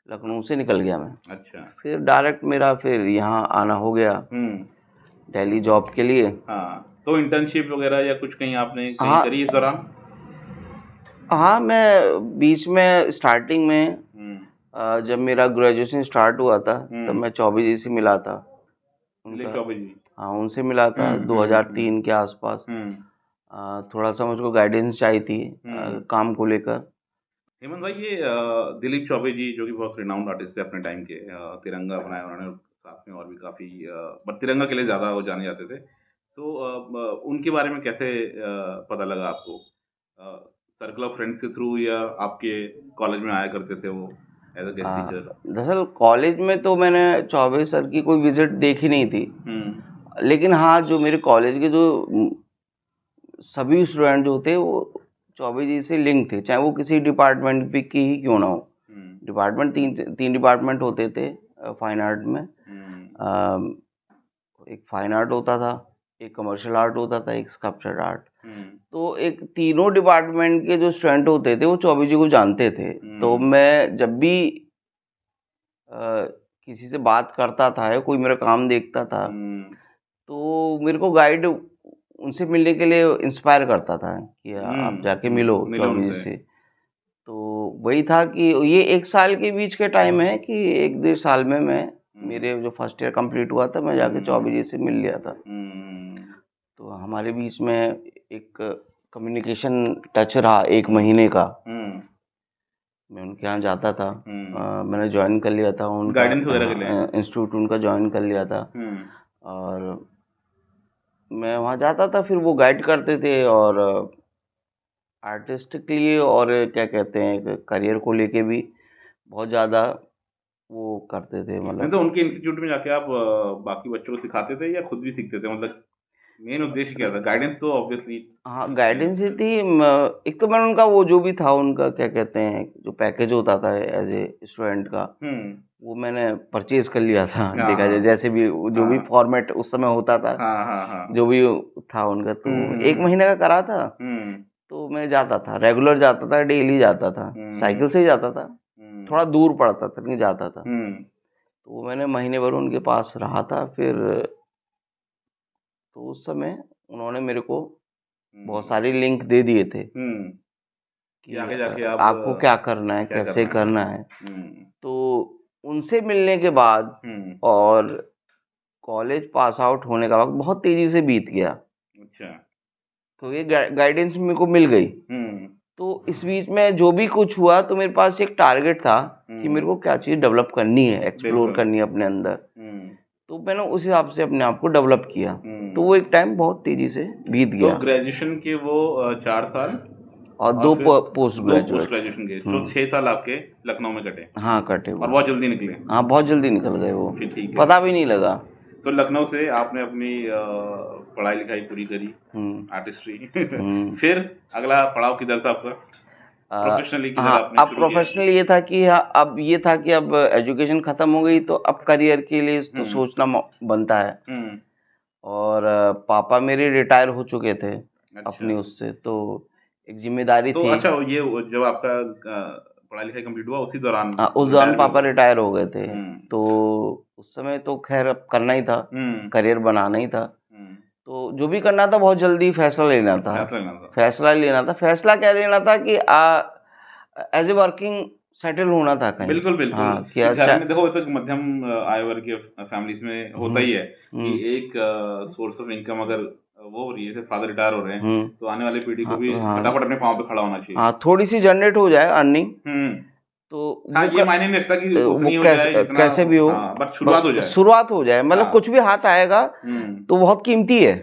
S1: लखनऊ से निकल गया मैं।
S2: अच्छा। फिर
S1: डायरेक्ट मेरा फिर यहाँ आना हो गया दिल्ली जॉब के लिए।
S2: हाँ, तो इंटर्नशिप वगैरह या कुछ कहीं आपने कहीं करी इस दौरान?
S1: हाँ मैं बीच में स्टार्टिंग में जब मेरा ग्रेजुएशन स्टार्ट हुआ था तब मैं चौबे जी से मिला था। हाँ उनसे मिला था 2003 के आसपास। थोड़ा सा मुझको गाइडेंस चाहिए थी काम को लेकर।
S2: हेमंत भाई, ये दिलीप चौबे जी जो कि बहुत रिनाउंड आर्टिस्ट है अपने टाइम के, तिरंगा बनाया उन्होंने, साथ में और भी काफ़ी बट तिरंगा के लिए ज़्यादा वो जाने जाते थे। तो उनके बारे में कैसे पता लगा आपको? सर्कल ऑफ फ्रेंड्स के थ्रू या आपके कॉलेज में आया करते थे वो एज़ अ गेस्ट टीचर?
S1: दरअसल कॉलेज में तो मैंने चौबे सर की कोई विजिट देखी नहीं थी, लेकिन हाँ जो मेरे कॉलेज के जो सभी स्टूडेंट जो थे वो चौबे जी से लिंक थे, चाहे वो किसी डिपार्टमेंट पे की ही क्यों ना हो। डिपार्टमेंट तीन डिपार्टमेंट होते थे फाइन आर्ट में। एक फाइन आर्ट होता था, एक कमर्शियल आर्ट होता था, एक स्कल्पचर आर्ट। तो एक तीनों डिपार्टमेंट के जो स्टूडेंट होते थे वो चौबे जी को जानते थे। तो मैं जब भी किसी से बात करता था या कोई मेरा काम देखता था तो मेरे को गाइड उनसे मिलने के लिए इंस्पायर करता था कि आप जाके मिलो चौबे जी से। तो वही था कि ये 1 साल के बीच के टाइम है कि 1 डेढ़ साल में मैं मेरे जो फर्स्ट ईयर कंप्लीट हुआ था मैं जाके चौबे जी से मिल लिया था। तो हमारे बीच में एक कम्युनिकेशन टच रहा 1 महीने का। मैं उनके यहाँ जाता था, मैंने ज्वाइन कर लिया था उनका
S2: गाइडेंस वगैरह के लिए
S1: इंस्टीट्यूट उनका ज्वाइन कर लिया था। और मैं वहाँ जाता था, फिर वो गाइड करते थे और आर्टिस्टिकली और क्या कहते हैं करियर को लेके भी बहुत ज़्यादा वो करते थे
S2: नहीं
S1: मतलब।
S2: तो उनके इंस्टीट्यूट में जाके आप बाकी बच्चों को सिखाते थे या खुद भी सीखते थे? मतलब मेन उद्देश्य क्या था? गाइडेंस तो ऑब्वियसली
S1: हाँ गाइडेंस ही थी। एक तो मैंने उनका वो जो भी था उनका क्या कहते हैं जो पैकेज होता था एज ए स्टूडेंट का वो मैंने परचेज कर लिया था। देखा जाए जैसे भी जो भी फॉर्मेट उस समय होता था, जो भी था उनका, तो 1 महीने का करा था। तो मैं जाता था, रेगुलर जाता था, डेली जाता था, साइकिल से ही जाता था, थोड़ा दूर पड़ता था लेकिन जाता था। तो मैंने महीने भर उनके पास रहा था। फिर तो उस समय उन्होंने मेरे को बहुत सारी लिंक दे दिए थे कि
S2: आगे जाके
S1: आपको क्या करना है, कैसे करना है। तो उनसे मिलने के बाद और कॉलेज पास आउट होने का वक्त बहुत तेजी से बीत गया।
S2: अच्छा।
S1: तो ये गाइडेंस मेरे को मिल गई। तो इस बीच में जो भी कुछ हुआ तो मेरे पास एक टारगेट था कि मेरे को क्या चीज़ डेवलप करनी है, एक्सप्लोर करनी है अपने अंदर। तो मैंने उस हिसाब से अपने आप को डेवलप किया। तो वो एक टाइम बहुत तेजी से बीत गया।
S2: तो ग्रेजुएशन के वो 4 साल
S1: और 2 पोस्ट
S2: ग्रेजुएशन के, तो 6 साल आपके लखनऊ में कटे।
S1: हाँ कटे
S2: और बहुत जल्दी निकले।
S1: हाँ बहुत जल्दी निकल गए वो,
S2: ठीक है।
S1: पता भी नहीं लगा।
S2: तो लखनऊ से आपने अपनी पढ़ाई लिखाई पूरी करी, आर्टिस्ट्री। फिर अगला पड़ाव किधर था आपका? प्रोफेशनली किधर आपने
S1: अब प्रोफेशनल ये था कि अब ये था कि अब एजुकेशन खत्म हो गई तो अब करियर के लिए तो सोचना बनता है। और पापा मेरे रिटायर हो चुके थे अपनी उससे, तो एक जिम्मेदारी
S2: तो
S1: थी।
S2: अच्छा ये जब आपका पढ़ाई लिखाई कंप्लीट हुआ उसी दौरान
S1: उस दौरान पापा रिटायर हो गए थे। तो उस समय तो खैर अब करना ही था, करियर बनाना ही था। तो जो भी करना था बहुत जल्दी फैसला लेना था। फैसला क्या लेना था कि एज ए वर्किंग सेटल होना था कहीं।
S2: बिल्कुल कि घर में देखो तो मध्यम आय वर्ग के फैमिलीज में होता ही है कि एक सोर्स ऑफ इनकम अगर वो हो रही है, फादर रिटायर हो रहे हैं, तो आने वाली पीढ़ी को भी फटाफट अपने पाँव पे खड़ा होना चाहिए।
S1: हाँ थोड़ी सी जनरेट हो जाए अर्निंग। तो
S2: हाँ ये मायने नहीं रखता कि उतनी हो जाए जितना,
S1: कैसे भी हो,
S2: बट
S1: शुरुआत हो जाए। मतलब कुछ भी हाथ आएगा तो बहुत कीमती है।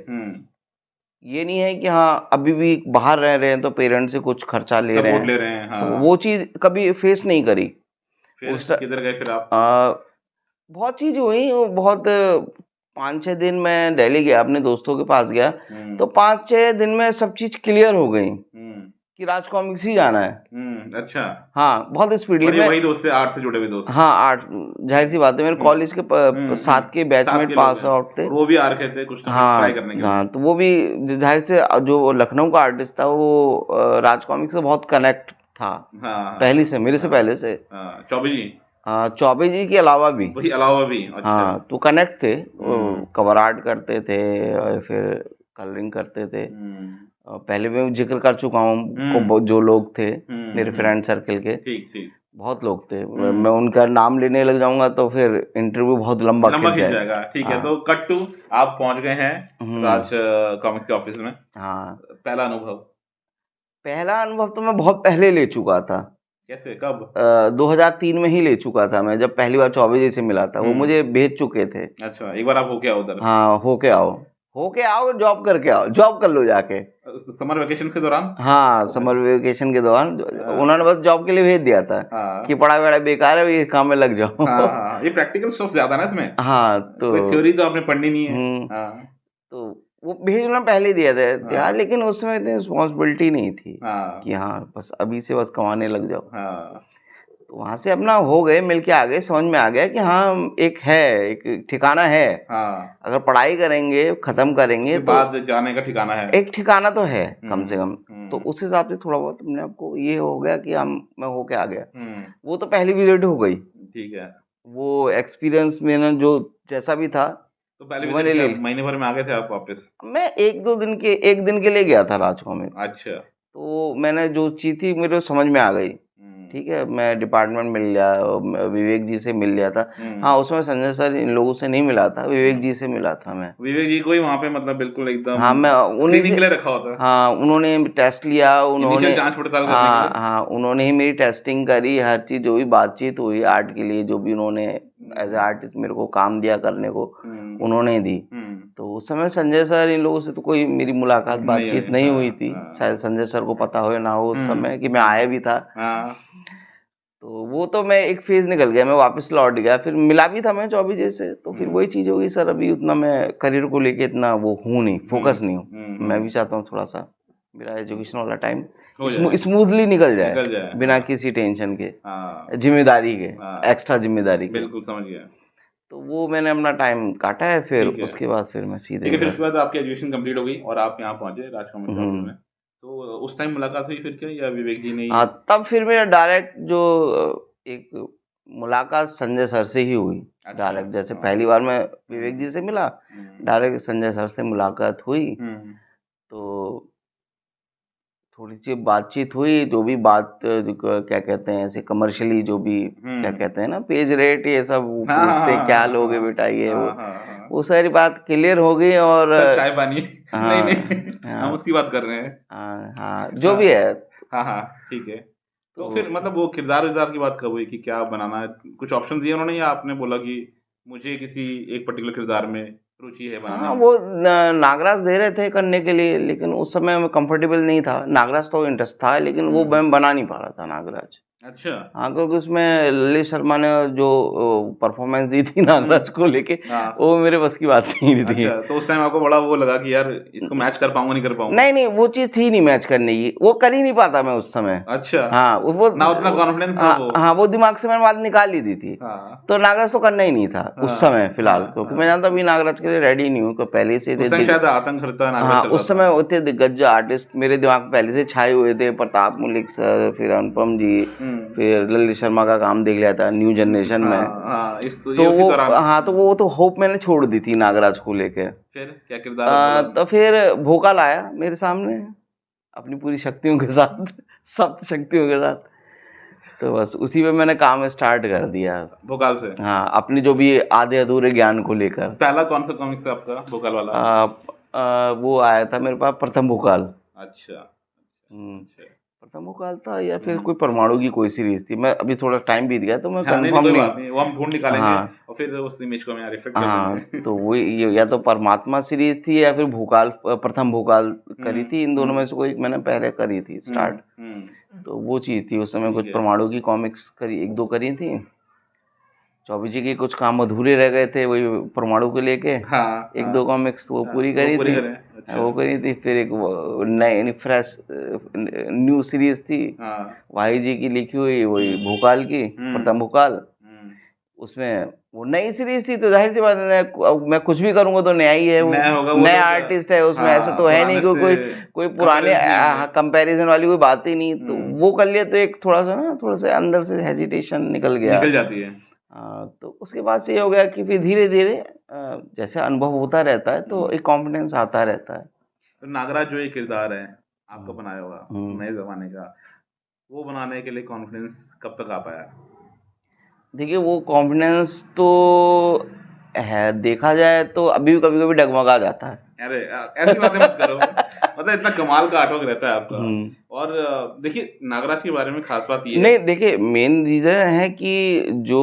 S1: ये नहीं है कि हाँ अभी भी बाहर रह रहे हैं तो पेरेंट्स से कुछ खर्चा ले रहे हैं। हाँ। वो चीज कभी फेस नहीं करी।
S2: किधर गए फिर आप?
S1: बहुत चीज हुई। बहुत 5-6 दिन मैं दिल्ली गया, अपने दोस्तों के पास गया। तो 5-6 दिन में सब चीज क्लियर हो गई कि राज कॉमिक्स ही जाना है।
S2: अच्छा।
S1: हाँ बहुत स्पीडली में।
S2: वही दोस्त थे, आर्ट से जुड़े हुए दोस्त? हाँ
S1: आर्ट, जाहिर सी बात है मेरे कॉलेज के साथ के बैचमेट पास आउट थे।
S2: वो भी आ रखे थे कुछ ट्राई करने के लिए।
S1: हाँ तो वो भी जाहिर से जो लखनऊ का आर्टिस्ट था वो राज कॉमिक्स से बहुत कनेक्ट था। पहले से, मेरे से पहले से। चौबे जी के अलावा भी।
S2: अच्छा।
S1: हाँ तो कनेक्ट थे, कवर आर्ट करते थे और फिर कलरिंग करते थे। पहले मैं जिक्र कर चुका हूँ जो लोग थे मेरे फ्रेंड सर्कल के। बहुत लोग थे। मैं उनका नाम लेने लग जाऊंगा तो फिर इंटरव्यू बहुत लंबा खिंच जाएगा।
S2: ठीक है, तो कट टू आप पहुंच गए हैं राज कॉमिक्स के ऑफिस में।
S1: हाँ
S2: पहला अनुभव
S1: तो मैं बहुत पहले ले चुका था।
S2: कैसे, कब?
S1: 2003 में ही ले चुका था मैं, जब पहली बार चौबे जी से मिला था, वो मुझे भेज चुके थे।
S2: अच्छा, एक बार आप होके आओ उधर।
S1: हाँ, होके आओ, जॉब करके आओ, जॉब कर लो जाके।
S2: समर वेकेशन के दौरान?
S1: हाँ, समर वेकेशन के दौरान उन्होंने बस जॉब के लिए भेज दिया था कि पढ़ाई वढ़ाई बेकार है, ये काम में लग जाओ।
S2: हाँ, ये प्रैक्टिकल स्टफ ज्यादा ना इसमें।
S1: हाँ, तो
S2: कोई थ्योरी तो आपने पढ़नी नहीं है। हाँ,
S1: तो वो भेज उन्होंने पहले ही दिया था, लेकिन उस समय इतनी रिस्पॉन्सिबिलिटी नहीं थी कि हाँ बस अभी से बस कमाने लग जाओ। तो वहां से अपना हो गए, मिल के आ गए, समझ में आ गया कि हाँ एक ठिकाना है। अगर पढ़ाई करेंगे, खत्म करेंगे तो
S2: बाद जाने का ठिकाना है, एक
S1: ठिकाना तो है कम से कम। तो उस हिसाब से थोड़ा बहुत अपने आपको ये हो गया कि मैं होके आ गया। वो तो पहली विजिट हो गई, ठीक है। वो एक्सपीरियंस मैंने जो जैसा भी था,
S2: तो पहले महीने भर में आ गए थे आप वापस?
S1: मैं एक दिन के लिए गया था राज कॉमिक्स। अच्छा। तो मैंने जो चीज थी मेरे समझ में आ गई, ठीक है। मैं डिपार्टमेंट मिल गया, विवेक जी से मिल लिया था। हाँ, उसमें संजय सर इन लोगों से नहीं मिला था, विवेक जी से मिला था मैं।
S2: विवेक जी को ही वहाँ पे मतलब बिल्कुल एकदम,
S1: हाँ, मैं उन्हीं
S2: के लिए रखा होता।
S1: हाँ, उन्होंने टेस्ट लिया, उन्होंने
S2: जांच पड़ताल करने के लिए।
S1: हाँ, उन्होंने ही मेरी टेस्टिंग करी, हर चीज जो भी बातचीत हुई आर्ट के लिए, जो भी उन्होंने एज ए आर्टिस्ट मेरे को काम दिया करने को, उन्होंने दी। तो उस समय संजय सर इन लोगों से तो कोई मेरी मुलाकात बातचीत नहीं हुई थी। शायद संजय सर को पता हो या ना हो उस समय कि मैं आया भी था। तो वो तो मैं एक फेज निकल गया, मैं वापस लौट गया, फिर मिला भी था मैं चौबे जी से। तो फिर वही चीज होगी सर, अभी उतना मैं करियर को लेके इतना वो हूँ नहीं, फोकस नहीं हूँ। मैं भी चाहता हूँ थोड़ा सा मेरा एजुकेशन वाला टाइम स्मूथली निकल जाए बिना किसी टेंशन के, जिम्मेदारी के, एक्स्ट्रा जिम्मेदारी के।
S2: बिल्कुल समझ गया।
S1: तो वो मैंने अपना टाइम काटा है, फिर उसके बाद फिर मैं सीधे,
S2: फिर उसके बाद आपकी एजुकेशन कंप्लीट हो गई और आप यहाँ पहुंचे राजकमल में। तो उस टाइम मुलाकात हुई फिर क्या, या विवेक जी ने?
S1: हाँ, तब फिर मेरा डायरेक्ट जो एक मुलाकात संजय सर से ही हुई। अच्छा, डायरेक्ट जैसे पहली बार मैं विवेक जी से मिला, डायरेक्ट संजय सर से मुलाकात हुई। तो थोड़ी सी बातचीत हुई, जो भी बात क्या कहते हैं ऐसे कमर्शियली, जो भी क्या कहते हैं ना, पेज रेट ये सब पूछते, क्या लोगे बेटा ये वो सारी बात क्लियर हो गई। और
S2: चाय पानी नहीं, हम उसकी बात कर रहे हैं।
S1: हाँ, जो भी है।
S2: हाँ, ठीक है। तो फिर मतलब वो किरदार की बात कब हुई कि क्या बनाना है? कुछ ऑप्शन दिए उन्होंने, या आपने बोला कि मुझे किसी एक पर्टिकुलर किरदार में रुचि है बनाने में?
S1: हाँ, वो नागराज दे रहे थे करने के लिए, लेकिन उस समय मैं कंफर्टेबल नहीं था। नागराज तो इंटरेस्ट था, लेकिन वो मैं बना नहीं पा रहा था नागराज।
S2: अच्छा।
S1: हाँ, क्योंकि उसमें ललित शर्मा ने जो परफॉर्मेंस दी थी नागराज को लेके, वो मेरे बस की बात नहीं थी।
S2: अच्छा, तो उस टाइम आपको बड़ा वो लगा कि यार इसको मैच कर पाऊंगा नहीं कर पाऊंगा?
S1: नहीं, वो चीज थी नहीं मैच करने की, वो कर ही नहीं पाता मैं उस समय।
S2: अच्छा।
S1: हाँ, वो
S2: ना उतना कॉन्फिडेंस था वो।
S1: हाँ, वो दिमाग से मैंने बात निकाल ही दी थी। तो नागराज तो करना ही नहीं था उस समय फिलहाल, क्योंकि मैं जानता भी नागराज के लिए रेडी नहीं हूँ, पहले से
S2: शायद आतंक हरता नागराज।
S1: हाँ, उस समय वो थे दिग्गज आर्टिस्ट मेरे दिमाग में पहले से छाए हुए थे, प्रताप मुलिक सर, फिर अनुपम जी, फिर ललित शर्मा का काम देख लिया था न्यू जनरेशन में। तो वो तो होप मैंने छोड़ दी थी नागराज को लेके।
S2: फिर क्या किरदार?
S1: तो फिर भोकाल आया मेरे सामने अपनी पूरी शक्तियों के साथ, सप्त शक्तियों के साथ। तो बस उसी पे मैंने काम स्टार्ट कर दिया
S2: भोकाल से।
S1: हाँ, अपने जो भी आधे अधूरे ज्ञान को लेकर।
S2: पहला कौन सा कॉमिक्स है आपका भोकाल वाला?
S1: वो आया था मेरे पास प्रथम भोकाल।
S2: अच्छा।
S1: प्रथम भोकाल था, या फिर कोई परमाणु की कोई सीरीज थी। मैं अभी थोड़ा टाइम बीत गया तो मैं कंफर्म नहीं,
S2: वो हम ढूंढ निकालेंगे। और फिर उस इमेज को मैं रिफ्लेक्ट कर देंगे।
S1: तो वो या तो परमात्मा सीरीज थी या फिर भोकाल, प्रथम भोकाल करी थी। इन दोनों में से कोई मैंने पहले करी थी स्टार्ट। तो वो चीज थी उस समय, कुछ परमाणु की कॉमिक्स करी, एक दो करी थी। चौबे जी के कुछ काम अधूरे रह गए थे वही परमाणु को लेके। एक दो कॉमिक्स वो पूरी करी थी। वो करी थी। फिर एक नई फ्रेश न्यू सीरीज थी वाही जी की लिखी हुई, वही भोकाल की, प्रथम भोकाल। उसमें वो नई सीरीज थी, तो जाहिर सी बात है मैं कुछ भी करूंगा तो नया ही है, वो नया आर्टिस्ट है उसमें। ऐसा तो है नहीं कोई पुराने कंपैरिजन वाली कोई बात ही नहीं। तो वो कर लिया तो एक थोड़ा सा अंदर से हेजिटेशन निकल
S2: जाती है।
S1: तो उसके बाद से ये हो गया कि फिर धीरे धीरे जैसे अनुभव होता रहता है तो एक कॉन्फिडेंस आता रहता है।
S2: तो नागराज जो एक किरदार है आपका बनाया हुआ नए जमाने का, वो बनाने के लिए कॉन्फिडेंस कब तक आ पाया?
S1: देखिए, वो कॉन्फिडेंस तो है, देखा जाए तो अभी भी कभी कभी डगमगा जाता है।
S2: अरे ऐसी बातें मत करो। मतलब इतना कमाल का आर्टवर्क रहता है आपका।
S1: हम्म।
S2: और देखिए नागराज के बारे में खास बात ये है।
S1: नहीं देखिए, मेन रीजन है कि जो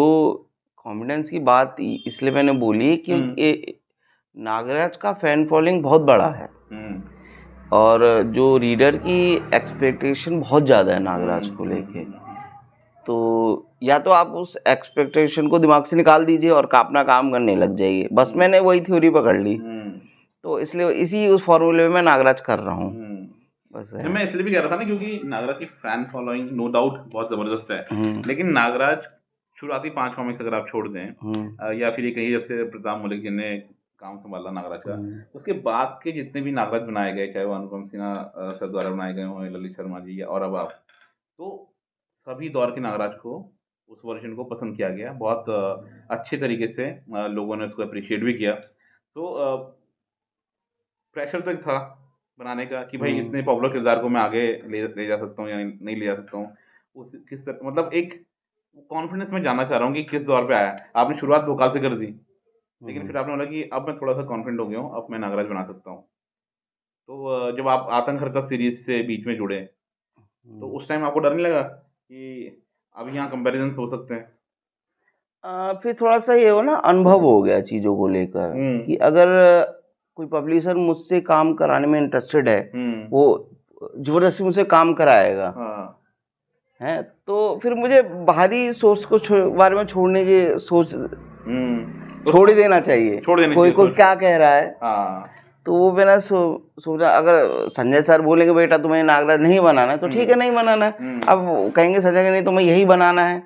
S1: कॉन्फिडेंस की बात इसलिए मैंने बोली क्योंकि नागराज का फैन फॉलोइंग बहुत बड़ा है और जो रीडर की एक्सपेक्टेशन बहुत ज़्यादा है नागराज को लेके। तो या तो आप उस एक्सपेक्टेशन को दिमाग से निकाल दीजिए और अपना काम करने लग जाइए। बस मैंने वही थ्योरी पकड़ ली, तो इसलिए इसी उस फॉर्मूले में मैं नागराज कर रहा हूँ। बस है।
S2: मैं इसलिए भी कह रहा था ना क्योंकि नागराज की फैन फॉलोइंग नो डाउट बहुत जबरदस्त है, लेकिन नागराज शुरुआती 5 कॉमिक्स अगर आप छोड़ दें या फिर ये कहीं जब से प्रताप मलिक जी ने काम संभाला नागराज का, उसके बाद के जितने भी नागराज बनाए गए, चाहे वो अनुपम सिन्हा सर द्वारा बनाए गए हों, ललित शर्मा जी और अब आप, तो सभी दौर के नागराज को उस वर्जन को पसंद किया गया, बहुत अच्छे तरीके से लोगों ने उसको अप्रिशिएट भी किया। तो प्रेशर तो एक था बनाने का कि भाई इतने पॉपुलर किरदार को मैं आगे ले जा सकता हूँ या नहीं ले जा सकता हूँ। उस किस तरह मतलब एक कॉन्फिडेंस में जानना चाह रहा हूँ कि किस दौर पे आया। आपने शुरुआत भोकाल से कर दी, लेकिन फिर आपने बोला कि अब मैं थोड़ा सा कॉन्फिडेंट हो गया हूँ, अब मैं नागराज बना सकता हूँ। तो जब आप आतंक हरकत सीरीज से बीच में जुड़े, तो उस टाइम आपको डर नहीं लगा कि अब यहाँ कंपैरिजन हो सकते हैं?
S1: फिर थोड़ा सा ये हो ना, अनुभव हो गया चीज़ों को लेकर कि अगर कोई पब्लिशर मुझसे काम कराने में इंटरेस्टेड है, वो जबरदस्ती मुझसे काम कराएगा, है तो फिर मुझे बाहरी सोर्स को बारे में छोड़ने की सोच छोड़ ही देना चाहिए। कोई क्या कह रहा है, तो वो मैंने सोचा अगर संजय सर बोलेंगे बेटा तुम्हें नागराज नहीं बनाना है तो ठीक है, नहीं बनाना है। अब कहेंगे संजय कि नहीं तुम्हें यही बनाना है,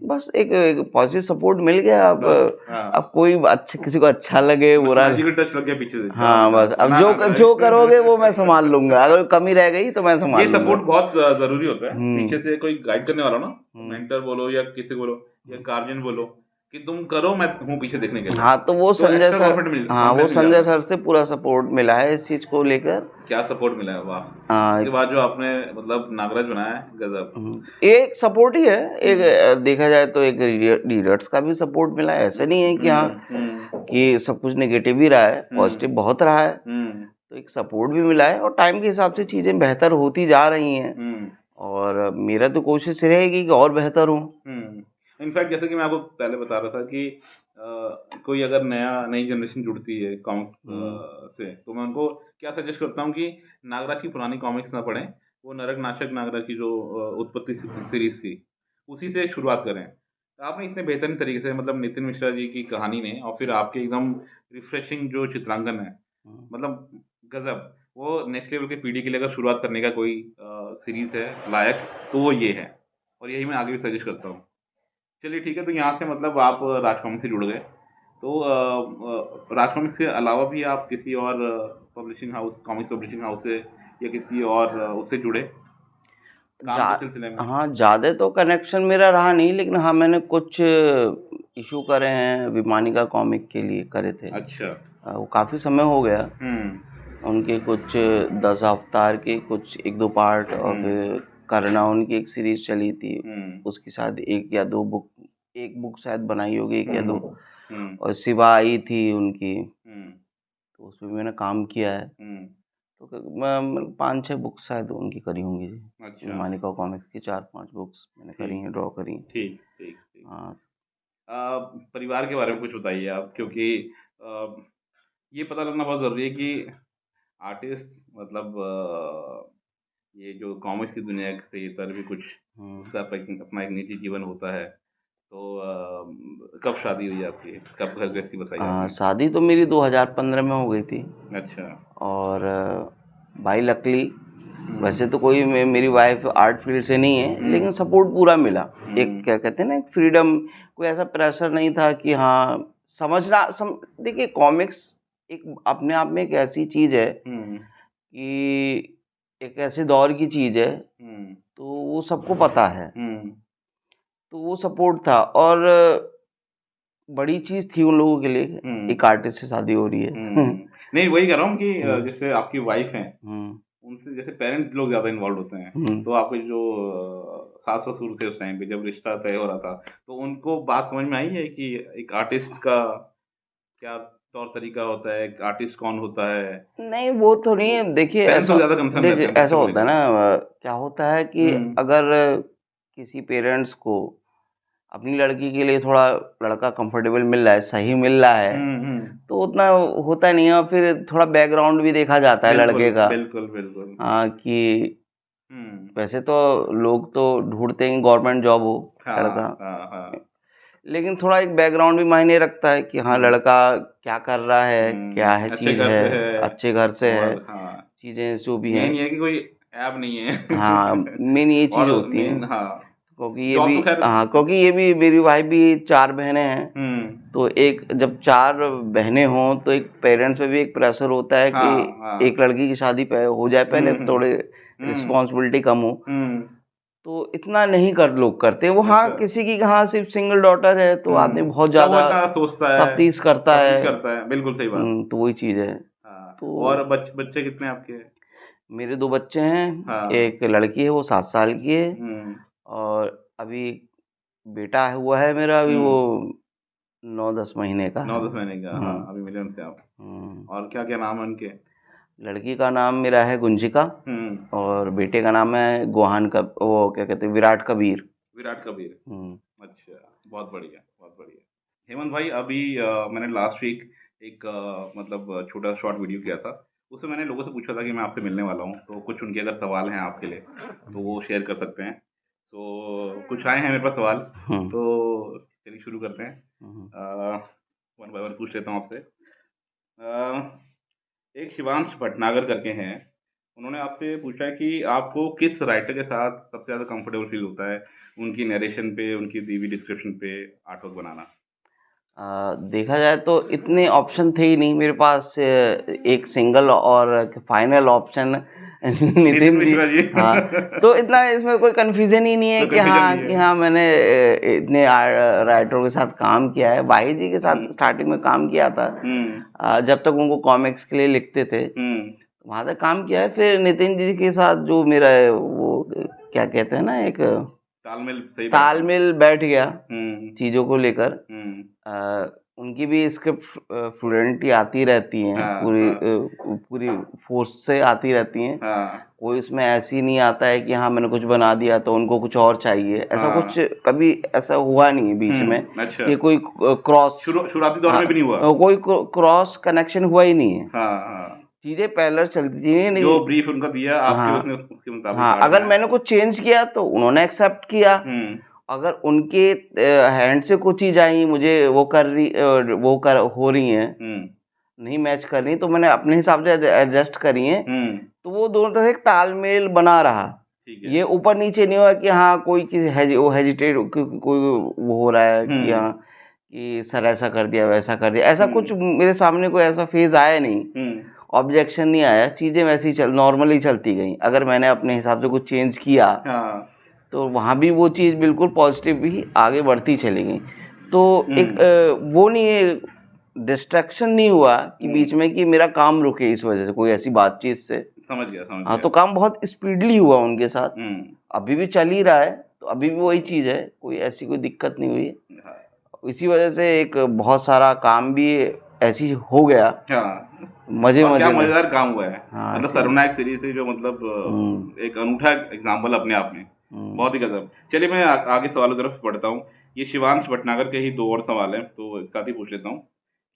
S1: बस एक पॉजिटिव सपोर्ट मिल गया। अब कोई अच्छा, किसी को अच्छा लगे बुरा
S2: टच लग गया पीछे से।
S1: हाँ बस अब जो करोगे वो मैं संभाल लूंगा, अगर कमी रह गई तो मैं संभाल लूंगा।
S2: ये सपोर्ट बहुत जरूरी होता है, पीछे से कोई गाइड करने वाला ना, मेंटर बोलो या किसी बोलो या गार्जियन बोलो कि तुम करो, मैं हूँ पीछे देखने के लिए।
S1: हाँ तो वो संजय सर, हाँ वो संजय सर से पूरा सपोर्ट मिला है इस चीज को लेकर। क्या
S2: सपोर्ट मिला है, वाह। इसके बाद जो आपने मतलब नागराज बनाया है, गजब।
S1: एक सपोर्ट ही है, एक देखा जाए तो एक रीडर्स का भी सपोर्ट मिला है। ऐसा नहीं है कि हाँ कि सब कुछ नेगेटिव ही रहा है, पॉजिटिव बहुत रहा है। तो एक सपोर्ट भी मिला है और टाइम के हिसाब से चीजें बेहतर होती जा रही हैं और मेरा तो कोशिश रहेगी कि और बेहतर हो।
S2: इनफैक्ट जैसे कि मैं आपको पहले बता रहा था कि कोई अगर नई जनरेशन जुड़ती है कॉमिक्स से, तो मैं उनको क्या सजेस्ट करता हूँ कि नागराज की पुरानी कॉमिक्स ना पढ़ें, वो नरक नाशक नागराज की जो उत्पत्ति सीरीज थी उसी से शुरुआत करें। आपने इतने बेहतरीन तरीके से मतलब नितिन मिश्रा जी की कहानी ने और फिर आपके एकदम रिफ्रेशिंग जो चित्रांकन है, मतलब गजब। वो नेक्स्ट लेवल की पीढ़ी के लिए अगर शुरुआत करने का कोई सीरीज है लायक तो वो ये है, और यही मैं आगे भी सजेस्ट करता हूँ। चलिए ठीक है, तो यहाँ से मतलब आप राजकॉमिक्स से जुड़ गए, तो राजकॉमिक्स के अलावा भी आप किसी और publishing house, comics publishing house से या किसी और उससे जुड़े काम के सिलसिले में?
S1: हाँ ज़्यादा तो कनेक्शन मेरा रहा नहीं, लेकिन हाँ मैंने कुछ इशू करे हैं विमानिका कॉमिक के लिए करे थे।
S2: अच्छा।
S1: वो काफ़ी समय हो गया। उनके कुछ 10 अवतार के कुछ 1-2 पार्ट और फिर करना उनकी एक सीरीज चली थी, उसकी शायद 1 या 2 बुक, 1 बुक शायद बनाई होगी 1 या 2, और शिवा आई थी उनकी, तो उसमें मैंने काम किया है। तो मैं 5-6 बुक्स शायद उनकी करी होंगी जी।
S2: अच्छा।
S1: मानिका कॉमिक्स की 4-5 बुक्स मैंने करी हैं, ड्रॉ करी हैं।
S2: ठीक ठीक ठीक।
S1: हाँ।
S2: परिवार के बारे में कुछ बताइए आप, क्योंकि ये पता लगना बहुत ज़रूरी है कि आर्टिस्ट मतलब ये जो कॉमिक्स की दुनिया से इतर भी कुछ उसका अपना एक निजी जीवन होता है। तो कब शादी हुई आपकी, कब घर गृहस्थी बताइए?
S1: शादी तो मेरी 2015 में हो गई थी।
S2: अच्छा।
S1: और भाई लकली, वैसे तो कोई मेरी वाइफ आर्ट फील्ड से नहीं है, लेकिन सपोर्ट पूरा मिला। एक क्या कहते हैं ना, फ्रीडम, कोई ऐसा प्रेशर नहीं था कि हाँ देखिए कॉमिक्स एक अपने आप में एक ऐसी चीज़ है कि एक ऐसे दौर की चीज़ है, तो वो सबको पता है, तो वो सपोर्ट था। और बड़ी चीज़ थी उन लोगों के लिए, एक आर्टिस्ट से शादी हो रही है।
S2: नहीं वही कह रहा हूँ कि जैसे आपकी वाइफ हैं, उनसे जैसे पेरेंट्स लोग ज़्यादा इन्वॉल्व होते हैं, तो आपके जो सास ससुर थे उस टाइम पे जब रिश्ता तय हो रहा था, तो उनको बात समझ में आई है कि एक आर्टिस्ट का क्या तौर तरीका होता है, एक आर्टिस्ट कौन होता है?
S1: नहीं वो तो नहीं है, देखिए
S2: पेरेंट्स
S1: ऐसा,
S2: लोग ज़्यादा कंसर्न रहते
S1: देखिए
S2: हैं
S1: ऐसा
S2: बच्चों को
S1: होता है
S2: लेकर।
S1: ना, क्या होता है कि
S2: हुँ,
S1: अगर किसी पेरेंट्स को अपनी लड़की के लिए थोड़ा लड़का कंफर्टेबल मिल रहा है, सही मिल रहा है,
S2: हुँ, हुँ।
S1: तो उतना होता नहीं है, और फिर थोड़ा बैकग्राउंड भी देखा जाता है
S2: बिल्कुल,
S1: लड़के का।
S2: बिल्कुल, बिल्कुल।
S1: हाँ, कि
S2: हुँ।
S1: वैसे तो लोग तो ढूंढते हैं गवर्नमेंट जॉब हो
S2: हाँ,
S1: लड़का,
S2: हाँ, हाँ।
S1: लेकिन थोड़ा एक बैकग्राउंड भी मायने रखता है कि हाँ
S2: हुँ,
S1: लड़का क्या कर रहा है, क्या है,
S2: अच्छे
S1: चीज़
S2: घर
S1: है,
S2: से है
S1: अच्छे घर से है,
S2: और हाँ,
S1: चीज़ें जो भी हैं।
S2: मेन ये है कि कोई ऐब नहीं
S1: हाँ,
S2: है।
S1: मेन ये चीज़
S2: और
S1: होती है,
S2: मेन हाँ,
S1: क्योंकि ये
S2: जॉब
S1: भी,
S2: तो ख़ैर
S1: हाँ क्योंकि ये भी, मेरी भाई भी 4 बहनें हैं,
S2: हुँ,
S1: तो एक जब 4 बहनें हों तो एक पेरेंट्स पे भी एक प्रेशर होता है कि
S2: हाँ, हाँ।
S1: एक लड़की की शादी पे हो जाए पहले,
S2: हुँ, हुँ,
S1: थोड़े
S2: हुँ,
S1: रिस्पॉन्सिबिलिटी कम हो,
S2: हुँ।
S1: तो इतना नहीं कर लोग करते। वो हाँ,
S2: अच्छा।
S1: किसी की हाँ सिर्फ सिंगल डॉटर है तो आदमी बहुत
S2: तब वो
S1: ज़्यादा
S2: इतना सोचता है,
S1: तफ्तीश करता
S2: तफ़्तीश
S1: है।
S2: करता है, बिल्कुल सही बात।
S1: तो वही चीज़ है।
S2: हाँ, और
S1: तो
S2: बच्चे कितने आपके?
S1: मेरे 2 बच्चे हैं,
S2: हाँ,
S1: एक लड़की है वो 7 साल की है,
S2: हुँ,
S1: और अभी बेटा हुआ है मेरा, अभी वो
S2: हुँ,
S1: 9-10 महीने का है।
S2: 9-10 महीने का, हाँ,
S1: हुँ,
S2: अभी मिले उनसे आप।
S1: हुँ।
S2: और क्या-क्या नाम है उनके?
S1: लड़की का नाम मेरा है गुंजिका,
S2: हुँ,
S1: और बेटे का नाम है गोहान कब, वो क्या कहते हैं, विराट कबीर।
S2: विराट कबीर।
S1: हुँ,
S2: अच्छा, बहुत बढ़िया, बहुत बढ़िया। हेमंत भाई अभी मैंने लास्ट वीक एक मतलब छोटा शॉर्ट वीडियो किया था। उसमें मैंने लोगों से पूछा था कि मैं आपसे मिलने वाला हूँ, तो कुछ उनके अगर सवाल हैं आपके लिए, तो वो शेयर कर सकते हैं। तो कुछ आए हैं मेरे पास सवाल,
S1: हुँ,
S2: तो चलिए शुरू करते हैं।
S1: हुँ।
S2: वन बाय वन पूछ लेता हूँ आपसे। एक शिवांश भटनागर करके हैं, उन्होंने आपसे पूछा है कि आपको किस राइटर के साथ सबसे ज़्यादा कंफर्टेबल फ़ील होता है, उनकी नैरेशन पे, उनकी दी हुई डिस्क्रिप्शन पे आर्ट वर्क बनाना?
S1: देखा जाए तो इतने ऑप्शन थे ही नहीं मेरे पास, एक सिंगल और फाइनल ऑप्शन
S2: नितिन
S1: नितिन जी।
S2: मिश्रा जी।
S1: हाँ, तो इतना इसमें कोई कन्फ्यूज़न ही नहीं है
S2: कोई
S1: कि
S2: कन्फ्यूजन
S1: हाँ,
S2: नहीं है।
S1: मैंने इतने राइटरों के साथ काम किया है। वाही जी के
S2: हुँ,
S1: साथ स्टार्टिंग में काम किया था,
S2: हुँ,
S1: जब तक उनको कॉमिक्स के लिए लिखते थे,
S2: हुँ,
S1: वहाँ तक काम किया है। फिर नितिन जी के साथ जो मेरा वो क्या कहते हैं ना, एक
S2: तालमेल सही बैठना।
S1: तालमेल बैठ गया
S2: हुँ,
S1: चीज़ों को लेकर।
S2: हुँ,
S1: उनकी भी स्क्रिप्ट फ्लुएंटली आती रहती हैं,
S2: हाँ,
S1: पूरी
S2: हाँ,
S1: पूरी फ़ोर्स से आती रहती हैं।
S2: हाँ,
S1: कोई उसमें ऐसी नहीं आता है कि हाँ, मैंने कुछ बना दिया तो उनको कुछ और चाहिए। ऐसा कुछ
S2: हाँ,
S1: कभी ऐसा हुआ नहीं है बीच में
S2: अच्छा।
S1: कि कोई क्रॉस,
S2: शुरुआती दौर में भी नहीं हुआ?
S1: कोई क्रॉस कनेक्शन हुआ ही नहीं है।
S2: हाँ, हाँ,
S1: चीज़ें पैरेलल चलती हैं,
S2: जो
S1: नहीं।
S2: ब्रीफ उनका दिया आपके
S1: हाँ,
S2: उसने उसके मुताबिक
S1: हाँ,
S2: आर्ट
S1: अगर
S2: बनाया।
S1: मैंने कुछ चेंज किया तो उन्होंने एक्सेप्ट किया।
S2: हुँ,
S1: अगर उनके हैंड से कुछ चीज़ आई, मुझे वो कर रही, वो कर हो रही हैं,
S2: हुँ,
S1: नहीं मैच कर रही, तो मैंने अपने हिसाब से एडजस्ट करी हैं।
S2: हुँ,
S1: तो वो दोनों तरह से एक तालमेल बना रहा।
S2: ठीक है।
S1: ये ऊपर-नीचे नहीं हुआ कि हाँ, कोई किसी वो हेजिटेट, कोई वो हो रहा है कि
S2: हुँ,
S1: हाँ, कि सर ऐसा कर दिया, वैसा कर दिया। ऐसा कुछ
S2: हुँ,
S1: मेरे सामने कोई ऐसा फ़ेज़ आया नहीं,
S2: हुँ,
S1: ऑब्जेक्शन नहीं आया, चीज़ें वैसे ही नॉर्मली चलती गईं। अगर मैंने अपने हिसाब से कुछ चेंज किया,
S2: हाँ,
S1: तो वहाँ भी वो चीज़ बिल्कुल पॉज़िटिव ही आगे बढ़ती चली गई। तो एक
S2: हुँ,
S1: वो नहीं है, डिस्ट्रैक्शन नहीं हुआ कि
S2: हुँ,
S1: बीच में कि मेरा काम रुके इस वज़ह से, कोई ऐसी बातचीत से।
S2: समझ
S1: हाँ,
S2: गया।
S1: तो काम बहुत स्पीडली हुआ उनके साथ।
S2: हुँ,
S1: अभी भी चल ही रहा है, तो अभी भी वही चीज़ है, कोई ऐसी कोई दिक्कत नहीं हुई।
S2: हाँ,
S1: इसी वज़ह से एक बहुत सारा काम भी ऐसे ही हो गया,
S2: हाँ, और क्या
S1: मज़े-मज़े में।
S2: मज़ेदार काम हुआ है।
S1: हाँ,
S2: मतलब
S1: जी।
S2: सर्वनायक सीरीज़ से जो मतलब
S1: हुँ,
S2: एक अनूठा एग्ज़ाम्पल अपने आप में,
S1: हुँ।
S2: बहुत ही गज़ब। चलिए मैं आगे सवालों की तरफ बढ़ता हूँ। ये शिवांश भटनागर के ही 2 और सवाल हैं, तो एक साथ ही पूछ लेता हूँ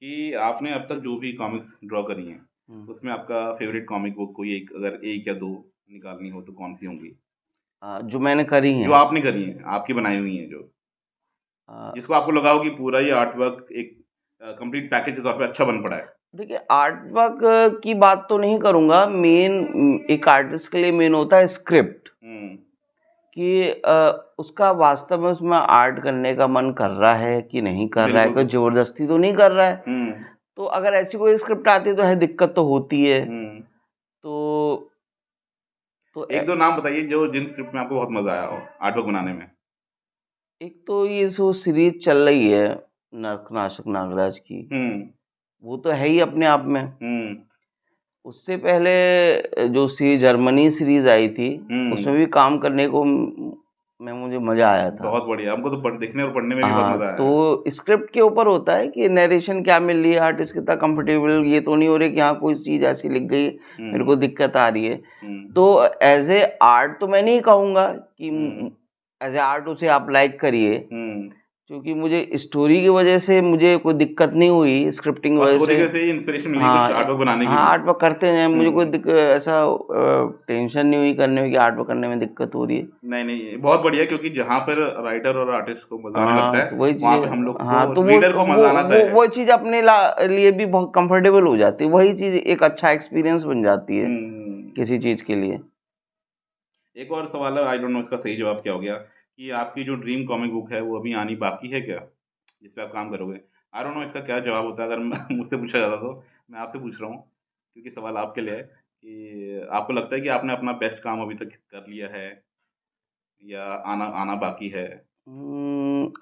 S2: कि आपने अब तक जो भी कॉमिक्स ड्रॉ करी हैं,
S1: हुँ।
S2: उसमें आपका फ़ेवरेट कॉमिक बुक कोई एक अगर 1 या 2 निकालनी हो तो कौन-सी होंगी?
S1: जो मैंने करी
S2: जो
S1: हैं,
S2: आपने करी हैं, आपकी बनाई हुई हैं जो,
S1: अ,
S2: जिसको आपको लगा हो कि पूरा ये आर्ट वर्क एक कंप्लीट पैकेज के तौर पे अच्छा बन पड़ा है?
S1: देखिए आर्ट वर्क की बात तो नहीं करूँगा, एक आर्टिस्ट के लिए मेन होता है स्क्रिप्ट,
S2: हुँ,
S1: कि उसका वास्तव में उसमें आर्ट करने का मन कर रहा है कि नहीं कर रहा है,
S2: बिल्कुल।
S1: कोई ज़बरदस्ती तो नहीं कर रहा है।
S2: हुँ,
S1: तो अगर ऐसी कोई स्क्रिप्ट आती है तो है, दिक्कत तो होती है।
S2: हुँ।
S1: तो तो
S2: 1-2 नाम बताइए जो जिन स्क्रिप्ट में आपको बहुत मज़ा आया हो आर्ट वर्क बनाने में?
S1: एक तो ये जो सीरीज़ चल रही है नरकनाशक नागराज की,
S2: हुँ,
S1: वो तो है ही अपने आप में।
S2: हुँ,
S1: उससे पहले जो जर्मनी सीरीज़ आई थी,
S2: हुँ,
S1: उसमें भी काम करने को में मुझे मज़ा आया था।
S2: बहुत बढ़िया, हमको तो देखने और पढ़ने में भी बहुत
S1: हाँ,
S2: मजा आया।
S1: तो स्क्रिप्ट के ऊपर होता है कि नरेशन क्या मिल रही है, आर्टिस्ट कितना कंफर्टेबल, ये तो नहीं हो रही कि हाँ कोई चीज़ ऐसी लिख गई मेरे को दिक्कत आ रही है। तो एज ए आर्ट तो मैं नहीं कहूँगा कि एज ए आर्ट उसे आप लाइक करिए, क्योंकि मुझे स्टोरी की वजह से मुझे कोई दिक्कत नहीं हुई, स्क्रिप्टिंग वजह से
S2: इंस्पिरेशन मिली
S1: हाँ
S2: कुछ आर्टवर्क बनाने के
S1: हाँ
S2: लिए।
S1: आर्ट वर्क करते हैं, मुझे कोई ऐसा टेंशन नहीं हुई करने में कि आर्ट वर्क करने में दिक्कत हो रही है।
S2: नहीं बहुत बढ़िया, क्योंकि जहाँ पर राइटर और आर्टिस्ट को मजा आने लगता
S1: हाँ
S2: है
S1: तो वही
S2: वहाँ पे
S1: चीज़,
S2: हम लोग
S1: हाँ तो
S2: को रीडर को मजा आना तय है।
S1: वो चीज़ अपने लिए भी बहुत कंफर्टेबल हो जाती है, वही चीज़ एक अच्छा एक्सपीरियंस बन जाती है किसी चीज़ के लिए।
S2: एक और सवाल है, आई डोंट नो इसका सही जवाब क्या हो गया, कि आपकी जो ड्रीम कॉमिक बुक है वो अभी आनी बाकी है क्या, जिस पे आप काम करोगे? आई डोंट नो इसका क्या जवाब होता है, अगर मुझसे पूछा जाता तो मैं आपसे पूछ रहा हूँ, क्योंकि सवाल आपके लिए है कि आपको लगता है कि आपने अपना बेस्ट काम अभी तक कर लिया है या आना आना बाकी है?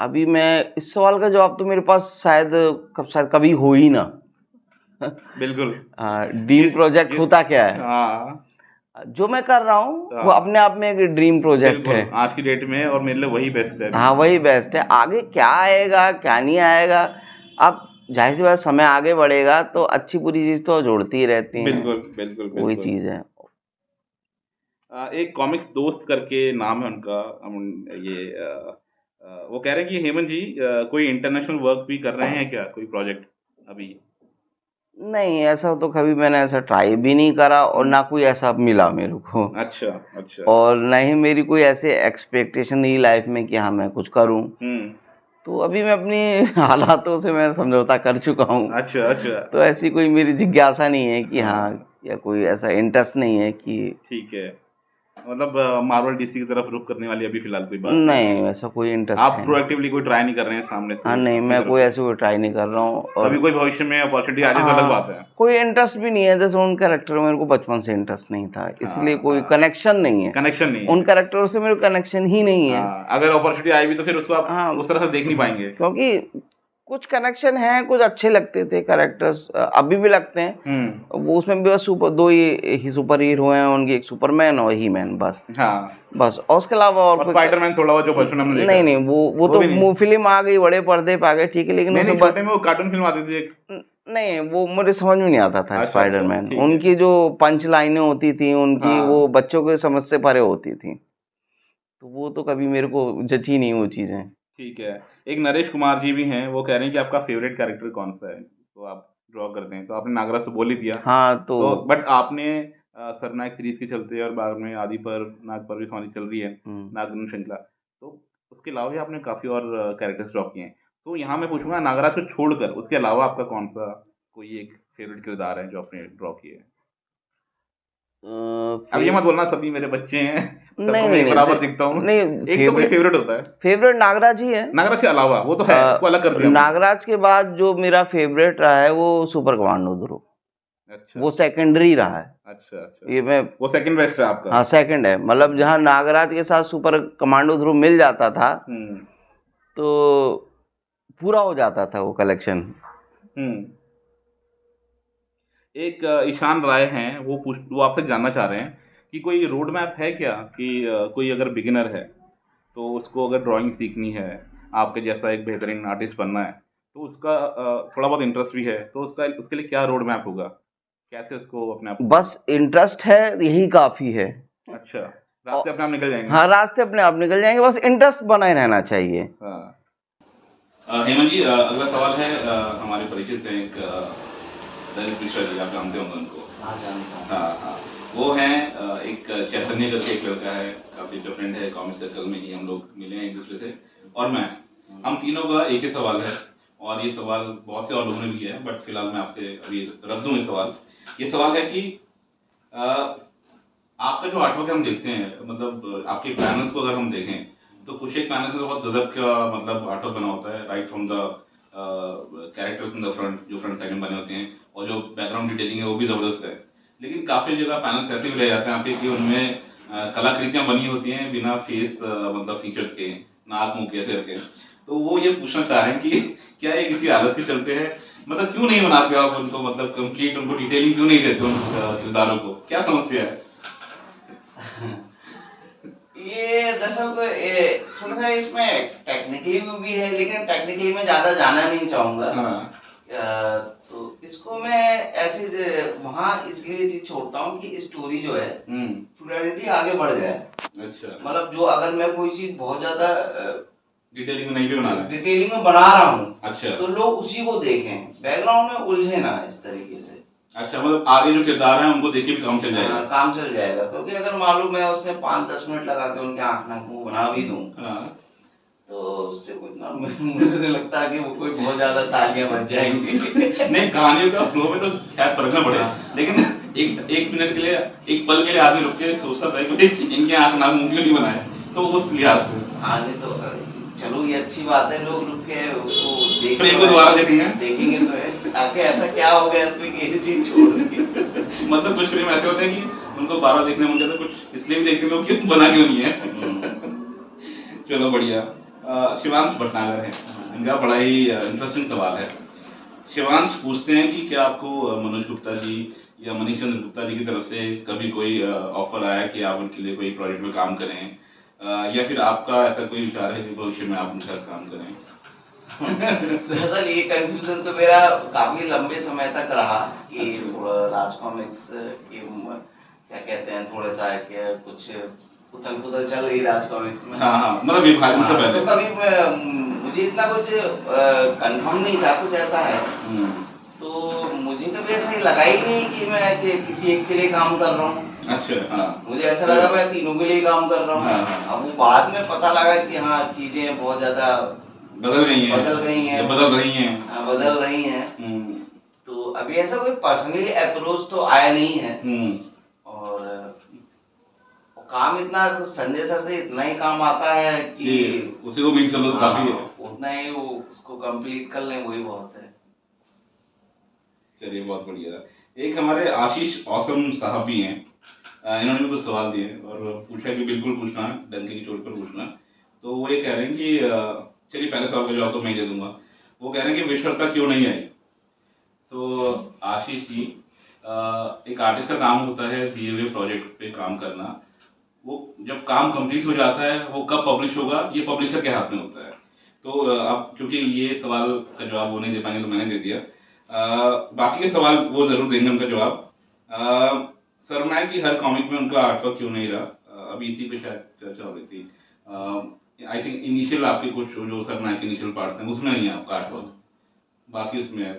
S1: अभी मैं इस सवाल का जवाब तो मेरे पास शायद कभी हो ही ना।
S2: बिल्कुल।
S1: ड्रीम प्रोजेक्ट होता क्या है,
S2: हाँ,
S1: जो मैं कर रहा हूँ वो अपने आप में एक ड्रीम प्रोजेक्ट है।
S2: आज की डेट में, और मेरे लिए वही बेस्ट है।
S1: हाँ वही बेस्ट है, आगे क्या आएगा क्या नहीं आएगा, अब जाहिर सी बात समय आगे बढ़ेगा तो अच्छी बुरी चीज तो जोड़ती ही रहती हैं।
S2: बिल्कुल
S1: वही चीज है।
S2: एक कॉमिक्स दोस्त करके नाम है उनका, ये वो कह रहे हैं कि हेमंत जी कोई इंटरनेशनल वर्क भी कर रहे हैं क्या, कोई प्रोजेक्ट अभी?
S1: नहीं, ऐसा तो कभी मैंने ऐसा ट्राई भी नहीं करा और ना कोई ऐसा मिला मेरे को।
S2: अच्छा।
S1: और ना ही मेरी कोई ऐसे एक्सपेक्टेशन नहीं लाइफ में कि हाँ मैं कुछ करूँ। तो अभी मैं अपनी हालातों से मैं समझौता कर चुका हूँ।
S2: अच्छा।
S1: तो ऐसी कोई मेरी जिज्ञासा नहीं है कि हाँ, या कोई ऐसा इंटरेस्ट नहीं है कि
S2: ठीक है, मतलब मार्वल डीसी की तरफ रुख करने वाली अभी फिलहाल कोई बात
S1: नहीं, ऐसा कोई इंटरेस्ट
S2: आप
S1: है।
S2: प्रोएक्टिवली कोई ट्राई नहीं कर रहे हैं सामने से?
S1: हाँ नहीं,
S2: अपनी
S1: मैं
S2: तरफ
S1: कोई
S2: से?
S1: ऐसे कोई ट्राई नहीं कर रहा हूँ। और
S2: अभी कोई भविष्य में अपॉर्चुनिटी आ जाए तो अलग बात है।
S1: कोई इंटरेस्ट भी नहीं है, जैसे उन कैरेक्टर में मेरे को बचपन से इंटरेस्ट नहीं था, इसलिए कोई कनेक्शन नहीं है। उन कैरेक्टरों से मेरे कनेक्शन ही नहीं है।
S2: अगर अपॉर्चुनिटी आई भी तो फिर उसको आप उस तरह से देख नहीं पाएंगे,
S1: क्योंकि कुछ कनेक्शन है, कुछ अच्छे लगते थे कैरेक्टर्स, अभी भी लगते हैं। वो उसमें भी बस दो ही सुपर हीरो हैं उनकी, एक सुपरमैन और ही मैन, बस। बस, और उसके अलावा और
S2: स्पाइडरमैन थोड़ा जो बचपन में देखा।
S1: नहीं, वो तो फिल्म आ गई, बड़े पर्दे पे आ गई, ठीक है, लेकिन
S2: छोटे में वो कार्टून फिल्म आती थी एक।
S1: नहीं, वो मुझे समझ में नहीं आता था। स्पाइडरमैन, उनकी जो पंच लाइनें होती थी उनकी, वो बच्चों के समझ से परे होती थी, तो वो तो कभी मेरे को जची नहीं वो चीजें।
S2: ठीक है, एक नरेश कुमार जी भी हैं, वो कह रहे हैं कि आपका फेवरेट कैरेक्टर कौन सा है, तो आप ड्रॉ करते हैं, तो आपने नागराज तो बोल ही दिया।
S1: हाँ, तो
S2: बट आपने सरनायक सीरीज के चलते और बाद में आदि पर नाग पर भी हमारी चल रही है, नागार्जुन श्रृंखला, तो उसके अलावा भी आपने काफ़ी और कैरेक्टर्स ड्रॉ किए हैं, तो यहाँ मैं पूछूंगा नागराज को छोड़कर उसके अलावा आपका कौन सा कोई एक फेवरेट किरदार है जो आपने ड्रॉ किए हैं? अब ये मत बोलना सभी मेरे बच्चे हैं, सबको मैं बराबर दिखता हूँ, एक तो कोई फेवरेट होता है।
S1: फेवरेट नागराज ही है।
S2: नागराज के अलावा वो तो है, उसको अलग कर दिया।
S1: नागराज के बाद जो मेरा फेवरेट रहा है वो सुपर कमांडो ध्रुव। अच्छा, वो सेकेंडरी रहा है।
S2: अच्छा,
S1: ये वो
S2: सेकंड बेस्ट है आपका?
S1: हाँ, सेकंड है, मतलब जहाँ नागराज के साथ सुपर कमांडो ध्रुव मिल जाता था तो पूरा हो जाता था वो कलेक्शन।
S2: एक ईशान राय हैं, वो आपसे जानना चाह रहे हैं कि कोई रोड मैप है क्या, कि कोई अगर बिगिनर है तो उसको अगर ड्राइंग सीखनी है, आपके जैसा एक बेहतरीन आर्टिस्ट बनना है, तो उसका थोड़ा बहुत इंटरेस्ट भी है, तो उसके लिए क्या रोड मैप होगा, कैसे उसको अपने आप? बस
S1: इंटरेस्ट है, यही काफ़ी है।
S2: अच्छा, रास्ते अपने आप निकल जाएंगे।
S1: हाँ, रास्ते अपने आप निकल जाएंगे, बस इंटरेस्ट बना ही रहना चाहिए।
S2: हेमंत जी, अगला सवाल है हमारे परिचित से एक ललित मिश्रा जी, आप जानते होंगे उनको? हाँ, जानता हूँ। हाँ, वो हैं एक चैतन्य करके एक लड़का है, काफ़ी डिफरेंट है, कॉमिक सर्कल में ही हम लोग मिले हैं एक दूसरे से, और मैं, हम तीनों का एक ही सवाल है, और ये सवाल बहुत से और लोगों ने भी है, बट फिलहाल मैं आपसे अभी रख दूँ ये सवाल है कि आपका जो आर्टवर्क हम देखते हैं, मतलब आपके पैनल्स को अगर हम देखें तो कुछ एक पैनल्स में तो बहुत गजब का मतलब आर्टवर्क बना होता है, right from the characters in the front, जो फ्रंट साइड में बने होते हैं, और जो बैकग्राउंड डिटेलिंग है वो भी ज़बरदस्त है, लेकिन काफ़ी जगह पैनल्स ऐसे भी ले जाते हैं आपके कि उनमें कलाकृतियाँ बनी होती हैं बिना फेस मतलब फीचर्स के, नाक मुँह के ऐसे रखे, तो वो ये पूछना चाह रहे हैं कि क्या ये किसी आलस के चलते हैं, मतलब क्यों नहीं बनाते आप उनको, मतलब कंप्लीट उनको डिटेलिंग क्यों नहीं देते उन किरदारों को, क्या समस्या है?
S1: ये दरअसल थोड़ा सा इसमें टेक्निकली भी है, लेकिन टेक्निकली में ज्यादा जाना नहीं चाहूंगा। तो इसको मैं ऐसे वहाँ इसलिए चीज छोड़ता हूँ कि स्टोरी जो है फ्लुएंटली आगे बढ़ जाए।
S2: अच्छा,
S1: मतलब जो अगर मैं कोई चीज बहुत ज्यादा
S2: डिटेलिंग में नहीं भी बना रहा है,
S1: डिटेलिंग में बना रहा हूँ,
S2: अच्छा,
S1: तो लोग उसी को देखें, बैकग्राउंड में उलझे ना इस तरीके से।
S2: अच्छा, मतलब आगे जो किरदार हैं उनको देख के भी काम चल जाएगा।
S1: काम चल जाएगा, क्योंकि अगर मालूम मैं उसमें 5-10 मिनट लगा के उनके आँख नाक मुंह बना भी दूं, तो उससे कुछ ना मुझे नहीं लगता कि वो कोई बहुत ज्यादा तालियां बज जाएंगी।
S2: नहीं, कहानियों का फ्लो में तो खैर फर्क ना पड़े, लेकिन एक मिनट के लिए, एक पल के लिए आदमी रुक के सोचता था कि इनके आँख नाक मुंह क्यों नहीं बनाए, तो उस लिहाज से
S1: नहीं तो चलो ये अच्छी बात है, लोग रुक के उसको
S2: फ्रेम को दोबारा देखेंगे
S1: तो है ताकि ऐसा क्या हो गया इसमें कि ये चीज छोड़ दी।
S2: मतलब कुछ फ्रेम ऐसे होते हैं कि उनको बार बार देखने में कुछ इसलिए भी देखते लोग कि बना क्यों नहीं है। चलो बढ़िया। शिवांश भटनागर है, इनका बड़ा ही इंटरेस्टिंग सवाल है। शिवांश पूछते हैं कि क्या आपको मनोज गुप्ता जी या मनीष चंद्र गुप्ता जी की तरफ से कभी कोई ऑफर आया कि आप उनके लिए कोई प्रोजेक्ट में काम करें, या फिर आपका ऐसा कोई विचार है कि भविष्य में आप उनके साथ काम करें?
S1: दरअसल ये कंफ्यूजन तो मेरा काफी लंबे समय तक रहा कि थोड़ा राज कॉमिक्स की क्या कहते हैं, थोड़ा सा कुछ उथल पुथल चल रही राज कॉमिक्स में।
S2: हाँ, मतलब विभाजन से पहले
S1: तो कभी मुझे इतना कुछ कंफर्म नहीं था कुछ ऐसा है, तो मुझे कभी ऐसा ही लगा ही नहीं कि मैं किसी एक के लिए काम कर रहा हूँ।
S2: अच्छा, हाँ,
S1: मुझे ऐसा लगा मैं तीनों के लिए काम कर रहा हूँ।
S2: हाँ,
S1: अब वो बाद में पता लगा कि हाँ चीजें बहुत ज्यादा
S2: बदल गई हैं,
S1: बदल रही हैं। तो अभी ऐसा कोई पर्सनली अप्रोच तो आया नहीं है, और काम इतना संजय सर से इतना ही काम आता है कि
S2: उसी को मीट कर लो तो काफी है,
S1: उतना ही वो उसको कंप्लीट कर लें वही बहुत है।
S2: चलिए बहुत बढ़िया। एक हमारे आशीष औसम साहब भी हैं, इन्होंने भी कुछ सवाल दिए और पूछा कि बिल्कुल पूछना, डंके की चोट पर पूछना। तो वो ये कह रहे हैं कि चलिए पहले सवाल का जवाब तो मैं ही दे दूंगा। वो कह रहे हैं कि विश्वता क्यों नहीं आई। तो आशीष जी, एक आर्टिस्ट का काम होता है दिए हुए प्रोजेक्ट पे काम करना, वो जब काम कंप्लीट हो जाता है वो कब पब्लिश होगा ये पब्लिशर के हाथ में होता है। तो अब क्योंकि ये सवाल का जवाब वो नहीं दे पाएंगे तो मैंने दे दिया। बाकी के सवाल वो जरूर देंगे उनका जवाब। सरनायक की हर कॉमिक में उनका आर्टवर्क क्यों नहीं रहा, अभी इसी पे शायद चर्चा हो रही थी। आई थिंक इनिशियल आपके कुछ जो सरनायक के इनिशियल पार्ट्स हैं उसमें नहीं है आपका आर्टवर्क, बाकी उसमें है।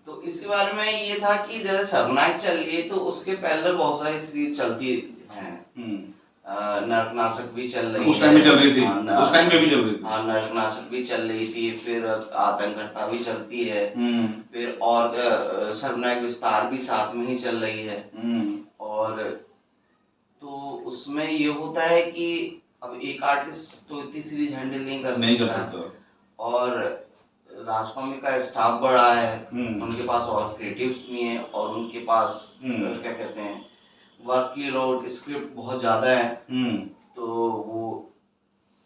S1: तो इसके बारे में ये था कि जैसे सरनायक चल रही है तो उसके पहले बहुत सारी सीरीज चलती हैं। नरकनाशक भी चल रही
S2: उस टाइम में चल रही थी, उस टाइम पे भी चल रही थी।
S1: हाँ, नरकनाशक भी चल रही थी, फिर आतंककर्ता भी चलती है, फिर और सरनायक विस्तार भी साथ में ही चल रही है। और तो उसमें ये होता है कि अब एक आर्टिस्ट तो इतनी सीरीज हैंडल नहीं कर सकता, और राजकॉमिक का स्टाफ बड़ा है, उनके पास और क्रिएटिव्स भी हैं, और उनके पास क्या कहते हैं वर्क की लोड स्क्रिप्ट बहुत ज़्यादा है, तो वो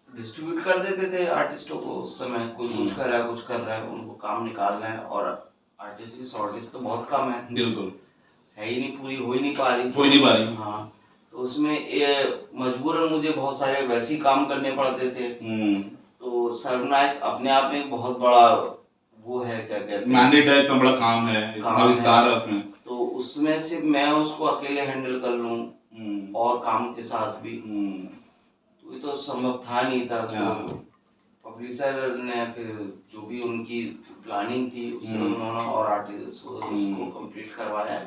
S1: डिस्ट्रीब्यूट कर देते थे आर्टिस्टों को। उस समय कोई कुछ कर रहा है, उनको काम निकालना है, और आर्टिस्ट की शॉर्टेज तो बहुत कम है,
S2: बिल्कुल
S1: है ही नहीं, पूरी हो ही नहीं पा रही। हाँ, तो उसमें मजबूरन मुझे बहुत सारे वैसे ही काम करने पड़ते थे। तो सर्वनायक अपने आप में बहुत बड़ा वो है, क्या कहते हैं,
S2: मैंडेट है, इतना बड़ा काम है, इतना विस्तार है उसमें, तो
S1: उसमें से मैं उसको अकेले हैंडल कर लूं और काम के साथ भी, तो ये तो संभव था नहीं था। तो पब्लिशर ने फिर जो भी उनकी प्लानिंग थी उससे उन्होंने और आर्टिस्ट उसको कंप्लीट करवाया।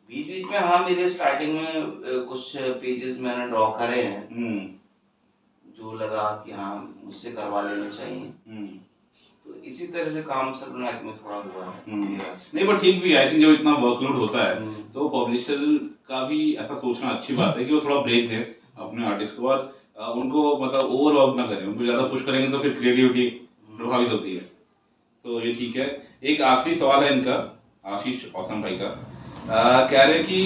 S1: बीच बीच में हाँ मेरे स्टार्टिंग में कुछ पेजेस मैंने ड्रॉ करे हैं जो लगा कि हाँ मुझसे करवा लेने चाहिए। तो इसी तरह से काम सर्वनायक में थोड़ा हुआ है।
S2: नहीं पर ठीक भी है, आई थिंक जब इतना वर्कलोड होता है तो पब्लिशर का भी ऐसा सोचना अच्छी बात है कि वो थोड़ा ब्रेक दे अपने आर्टिस्ट को, और उनको मतलब ओवरवर्क ना करें, उनको ज़्यादा पुश करेंगे तो फिर क्रिएटिविटी प्रभावित होती है। तो ये ठीक है। एक आखिरी सवाल है इनका, आशीष औसम भाई का, कह रहे हैं कि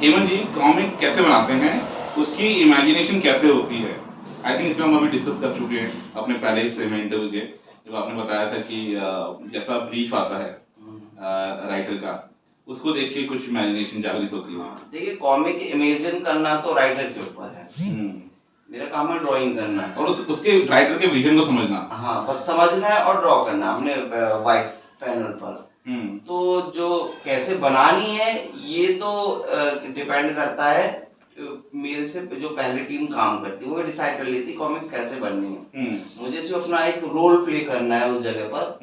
S2: हेमंत जी कॉमिक कैसे बनाते हैं, उसकी इमेजिनेशन कैसे होती है। आई थिंक इसमें हम अभी डिस्कस कर चुके हैं अपने पहले हिस्से में इंटरव्यू के, जब आपने बताया था कि जैसा ब्रीफ आता है राइटर का, उसको देख के कुछ इमेजिनेशन जागृत होती है।
S1: हाँ, देखिए कॉमिक इमेजिन करना तो राइटर के ऊपर है। मेरा काम है ड्राइंग करना है
S2: और उसके राइटर के विजन को समझना।
S1: हाँ, बस समझना है और ड्रॉ करना है अपने व्हाइट पैनल पर। तो जो कैसे बनानी है ये तो डिपेंड करता है मेरे से जो पहले टीम काम करती है वो डिसाइड कर लेती है कॉमिक्स कैसे बननी है। मुझे सिर्फ अपना एक रोल प्ले करना है उस जगह पर।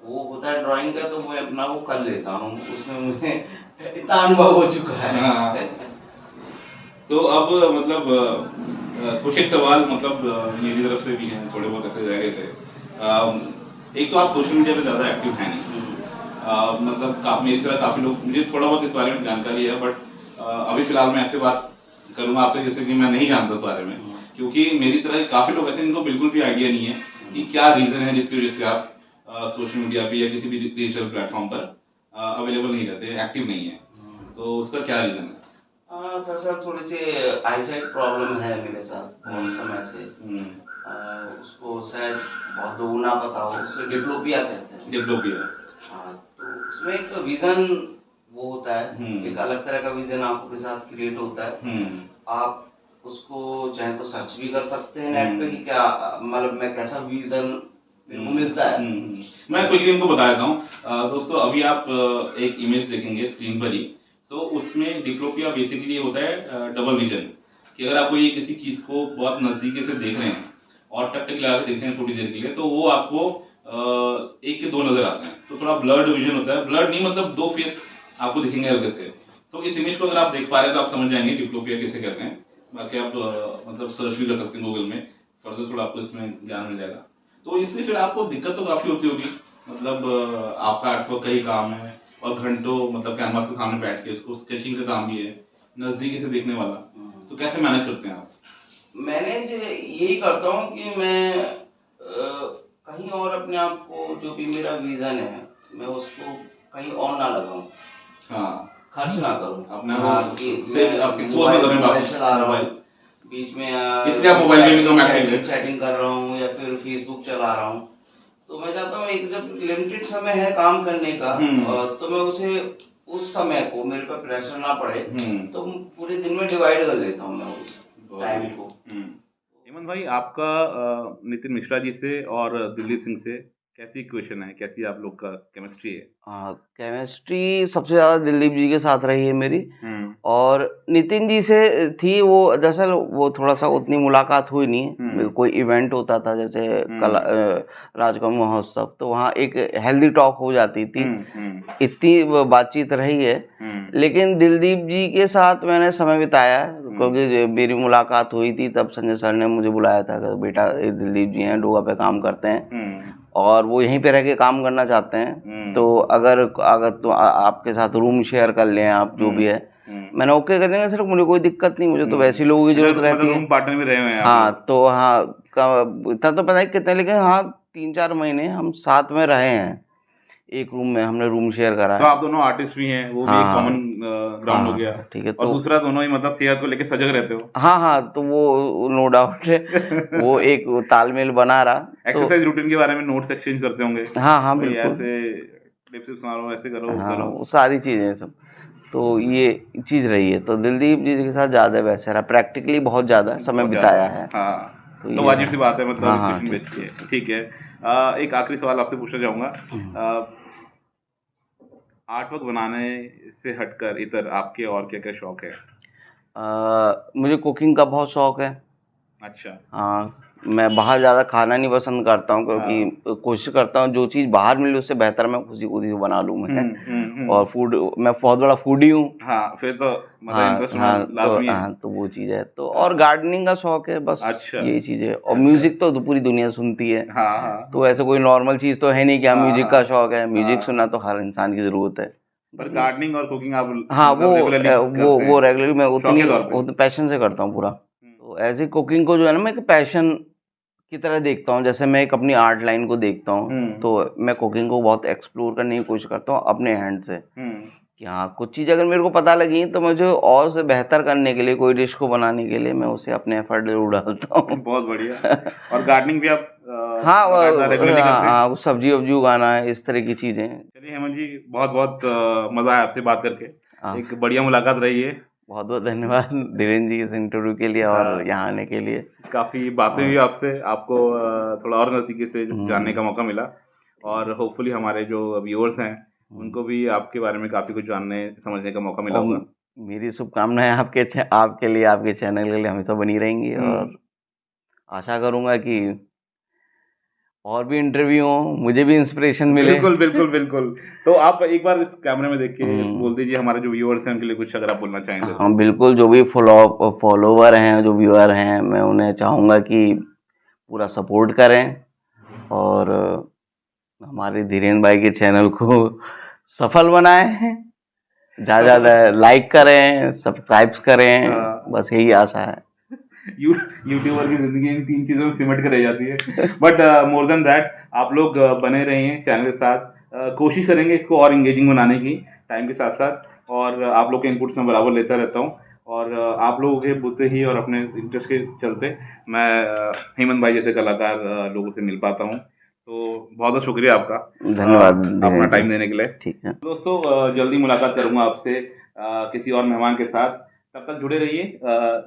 S1: वो होता है ड्राइंग का तो मैं अपना वो कर लेता हूँ, उसमें मुझे इतना अनुभव हो चुका है।
S2: तो अब मतलब कुछ एक सवाल मतलब मेरी तरफ से भी हैं, थोड़े बहुत ऐसे रह गए थे। एक तो आप सोशल मीडिया पे ज़्यादा एक्टिव हैं नहीं, मतलब मेरी तरह काफ़ी लोग, मुझे थोड़ा बहुत इस बारे में जानकारी है, बट अभी फिलहाल मैं ऐसे बात करूँगा आपसे जैसे कि मैं नहीं जानता इस बारे में, क्योंकि मेरी तरह काफ़ी लोग ऐसे इनको बिल्कुल भी आइडिया नहीं है कि क्या रीज़न है जिसकी वजह से आप सोशल मीडिया पे या किसी भी डिजिटल प्लेटफॉर्म पर अवेलेबल नहीं रहते, एक्टिव नहीं है, तो उसका क्या रीज़न है?
S1: दरअसल थोड़ी सी आईसाइट प्रॉब्लम है मेरे साथ बहुत समय से। उसको शायद बहुत लोगों ना पता हो, उसे डिप्लोपिया कहते हैं।
S2: डिप्लोपिया।
S1: हाँ, तो उसमें एक विजन वो होता है, एक अलग तरह का विजन आंखों के साथ क्रिएट होता है। आप उसको चाहे तो सर्च भी कर सकते हैं नेट पे कि क्या मतलब मैं कैसा विजन मेरे को मिलता है।
S2: मैं क्विकली इनको बता देता हूँ। दोस्तों अभी आप एक इमेज देखेंगे स्क्रीन पर ही, तो उसमें डिप्लोपिया बेसिकली होता है डबल विजन, कि अगर आप कोई किसी चीज़ को बहुत नज़दीकी से देख रहे हैं और टक टक लगा के देख रहे हैं थोड़ी देर के लिए, तो वो आपको एक के दो नज़र आते हैं, तो थोड़ा ब्लर्ड विजन होता है। ब्लर्ड नहीं मतलब दो फेस आपको दिखेंगे हल्के से। तो इस इमेज को अगर आप देख पा रहे हैं तो आप समझ जाएंगे डिप्लोपिया किसे कहते हैं। बाकी आप मतलब सर्च भी कर सकते हैं गूगल में, फर्दर थोड़ा आपको इसमें ज्ञान मिल जाएगा। तो इससे फिर आपको दिक्कत तो काफ़ी होती होगी, मतलब आपका आर्टवर्क का ही काम है और घंटों मतलब कैनवास के सामने बैठ के उसको स्केचिंग का काम भी है, नज़दीकी से देखने वाला, तो कैसे मैनेज करते हैं आप?
S1: मैनेज यही करता हूँ कि मैं कहीं और अपने आप को जो भी मेरा विजन है मैं उसको कहीं और ना लगाऊं।
S2: हाँ,
S1: खर्च ना करूं
S2: अपना
S1: हाँ,
S2: वो
S1: कि
S2: सिर्फ
S1: मैं
S2: आप एक्सपोज ना करें
S1: मोबाइल
S2: बाकी
S1: चला रहा
S2: मोबाइल,
S1: हूँ बीच में
S2: इसलिए आप मोबाइल में भी कम एक्टिव है।
S1: चैटिंग कर रहा हूँ या फिर फेसबुक चला रहा हूँ। तो मैं चाहता हूँ एक जब लिमिटेड समय है काम करने का तो मैं उसे उस समय को मेरे पर प्रेशर ना पड़े तो पूरे दिन में डिवाइड कर लेता हूँ मैं उस टाइम को।
S2: हेमंत भाई, आपका नितिन मिश्रा जी से और दिलीप सिंह से कैसी इक्वेशन है, कैसी आप लोग का केमिस्ट्री है?
S1: हाँ, केमिस्ट्री सबसे ज़्यादा दिलीप जी के साथ रही है मेरी। और नितिन जी से थी वो दरअसल वो थोड़ा सा उतनी मुलाकात हुई नहीं। कोई इवेंट होता था जैसे कला राजकमल महोत्सव, तो वहाँ एक हेल्दी टॉक हो जाती थी, इतनी बातचीत रही है। लेकिन दिलदीप जी के साथ मैंने समय बिताया क्योंकि मेरी मुलाकात हुई थी तब संजय सर ने मुझे बुलाया था कि बेटा दिलदीप जी हैं, डोगा पे काम करते हैं और वो यहीं पे रह के काम करना चाहते हैं, तो अगर तो आपके साथ रूम शेयर कर लें आप जो भी है। मैंने ओके कर देंगे सर, मुझे कोई दिक्कत नहीं, मुझे तो वैसे लोगों की जरूरत रहती है।
S2: रूम पार्टनर में रहे हुए हैं
S1: हाँ तो हाँ इतना तो पता है कितने, लेकिन हाँ 3-4 महीने हम साथ में रहे हैं, एक रूम में हमने रूम शेयर करा
S2: तो
S1: है।
S2: आप दोनों आर्टिस्ट भी हैं, वो भी एक कॉमन ग्राउंड हो गया।
S1: ठीक है,
S2: और
S1: तो
S2: दूसरा दोनों ही मतलब सेहत को लेके सजग रहते हो।
S1: हाँ तो वो नो डाउट है, वो एक तालमेल बना रहा।
S2: एक्सरसाइज रूटीन के बारे में नोट्स एक्सचेंज करते होंगे?
S1: हाँ
S2: भाई
S1: बिल्कुल,
S2: ऐसे डिप्स मारो, ऐसे करो,
S1: हाँ वो सारी चीजें सब, तो ये चीज रही है। तो दिलदीप जी के साथ ज्यादा वैसे रहा, प्रैक्टिकली बहुत ज्यादा समय बिताया है।
S2: हाँ, तो
S1: ये
S2: वाजिब सी बात है, मतलब
S1: हाँ
S2: इक्वेशन बेचती है। ठीक है, एक आखिरी सवाल आपसे पूछना चाहूँगा, आर्ट वर्क बनाने से हटकर इतर आपके और क्या-क्या शौक है?
S1: मुझे कुकिंग का बहुत शौक है।
S2: अच्छा।
S1: हाँ, मैं बाहर ज़्यादा खाना नहीं पसंद करता हूँ क्योंकि कोशिश करता हूँ जो चीज़ बाहर मिले उससे बेहतर मैं खुद ही बना लूँ मैं। और फूड मैं बहुत बड़ा फूडी हूँ।
S2: हाँ, फिर तो मतलब इंटरेस्ट होना लाज़मी है।
S1: तो वो चीज़ है। तो और गार्डनिंग का शौक है, बस
S2: अच्छा।
S1: यही चीज़ है। और म्यूज़िक तो पूरी दुनिया सुनती है।
S2: हाँ।
S1: तो ऐसे कोई नॉर्मल चीज़ तो है नहीं कि म्यूज़िक का शौक है। म्यूज़िक सुनना तो हर इंसान की ज़रूरत है।
S2: पर गार्डनिंग और कुकिंग आप
S1: हाँ,
S2: मतलब रेगुलरली करते हैं?
S1: वो रेगुलरली मैं
S2: शौक के तौर पे?
S1: पैशन से करता हूँ पूरा। तो ऐसे कुकिंग को जो है ना मैं एक पैशन की तरह देखता हूँ, जैसे मैं एक अपनी आर्ट लाइन को देखता हूँ, तो मैं कुकिंग को बहुत एक्सप्लोर करने की कोशिश करता हूँ अपने हैंड से, कि हाँ, कुछ चीज़ अगर मेरे को पता लगी तो मुझे और उसे बेहतर करने के लिए, कोई डिश को बनाने के लिए मैं उसे अपने एफर्ट ज़रूर डालता हूँ।
S2: बहुत बढ़िया। और गार्डनिंग भी आप
S1: हाँ,
S2: बाकायदा रेगुलरली करते हैं?
S1: वो सब्ज़ी-वब्ज़ी उगाना है, इस तरह की चीज़ें।
S2: चलिए हेमंत जी, बहुत-बहुत मज़ा आया आपसे बात करके।
S1: हाँ,
S2: एक बढ़िया मुलाकात रही है।
S1: बहुत-बहुत धन्यवाद धीरेन्द्र जी इस इंटरव्यू के लिए और
S2: हाँ,
S1: यहाँ आने के लिए।
S2: काफ़ी बातें हुई
S1: और
S2: आपसे, आपको थोड़ा और नज़दीकी से जानने
S1: हुँ,
S2: का मौका मिला और होपफुली हमारे जो व्यूअर्स हैं,
S1: हुँ।
S2: उनको भी आपके बारे में काफ़ी कुछ जानने, समझने का मौका मिला
S1: और
S2: होगा।
S1: मेरी शुभकामनाएँ आपके लिए, आपके चैनल के लिए हमेशा बनी रहेंगी
S2: हुँ।
S1: और आशा करूँगा कि और भी इंटरव्यू हों, मुझे भी इंस्पिरेशन मिले।
S2: बिल्कुल, बिल्कुल, बिल्कुल। तो आप एक बार इस कैमरे में देख के
S1: हुँ।
S2: बोल दीजिए हमारे जो व्यूअर्स हैं, उनके लिए कुछ अगर आप बोलना चाहें तो?
S1: हाँ, बिल्कुल, जो भी फॉलोवर हैं, जो व्यूअर हैं, मैं उन्हें चाहूँगा कि पूरा सपोर्ट करें और हमारे धीरेन्द्र भाई के चैनल को सफल बनाएँ। ज़्यादा-ज़्यादा लाइक करें, सब्सक्राइब करें,
S2: हाँ।
S1: बस यही आशा है।
S2: यू यूट्यूबर की ज़िंदगी इन 3 चीज़ों में सिमट के रह जाती है। बट मोर देन दैट आप लोग बने रहिए चैनल के साथ। कोशिश करेंगे इसको और एंगेजिंग बनाने की टाइम के साथ-साथ और आप लोग के इनपुट्स मैं बराबर लेता रहता हूँ और आप लोगों के बुते ही और अपने इंटरेस्ट के चलते मैं हेमंत भाई जैसे कलाकार लोगों से मिल पाता हूँ। तो बहुत-बहुत शुक्रिया आपका
S1: धन्यवाद
S2: अपना
S1: धीरेन्द्र जी।
S2: टाइम देने के लिए।
S1: ठीक है।
S2: दोस्तों जल्दी मुलाकात करूँगा आपसे किसी और मेहमान के साथ। तब तक जुड़े रहिए,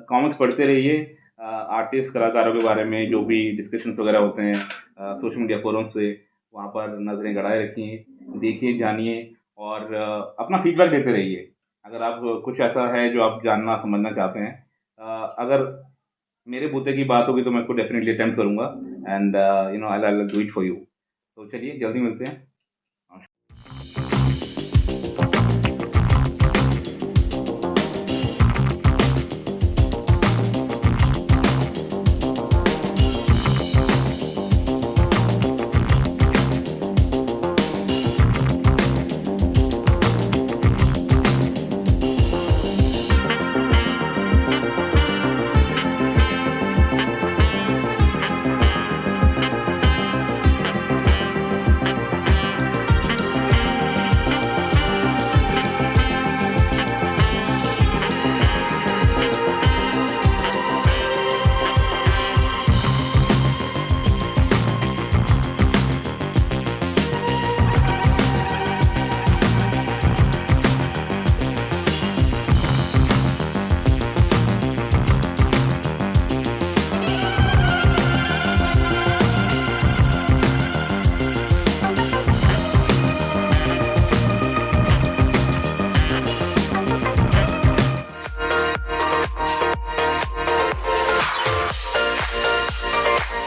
S2: कॉमिक्स पढ़ते रहिए, आर्टिस्ट कलाकारों के बारे में जो भी डिस्कशंस वगैरह होते हैं सोशल मीडिया फोरम से, वहाँ पर नज़रें गड़ाए रखिए, देखिए, जानिए और अपना फीडबैक देते रहिए। अगर आप कुछ ऐसा है जो आप जानना, समझना चाहते हैं, अगर मेरे बूते की बात होगी तो मैं उसको डेफ़िनिटली अटेम्प्ट करूँगा and I will do it for you. तो चलिए जल्दी मिलते हैं।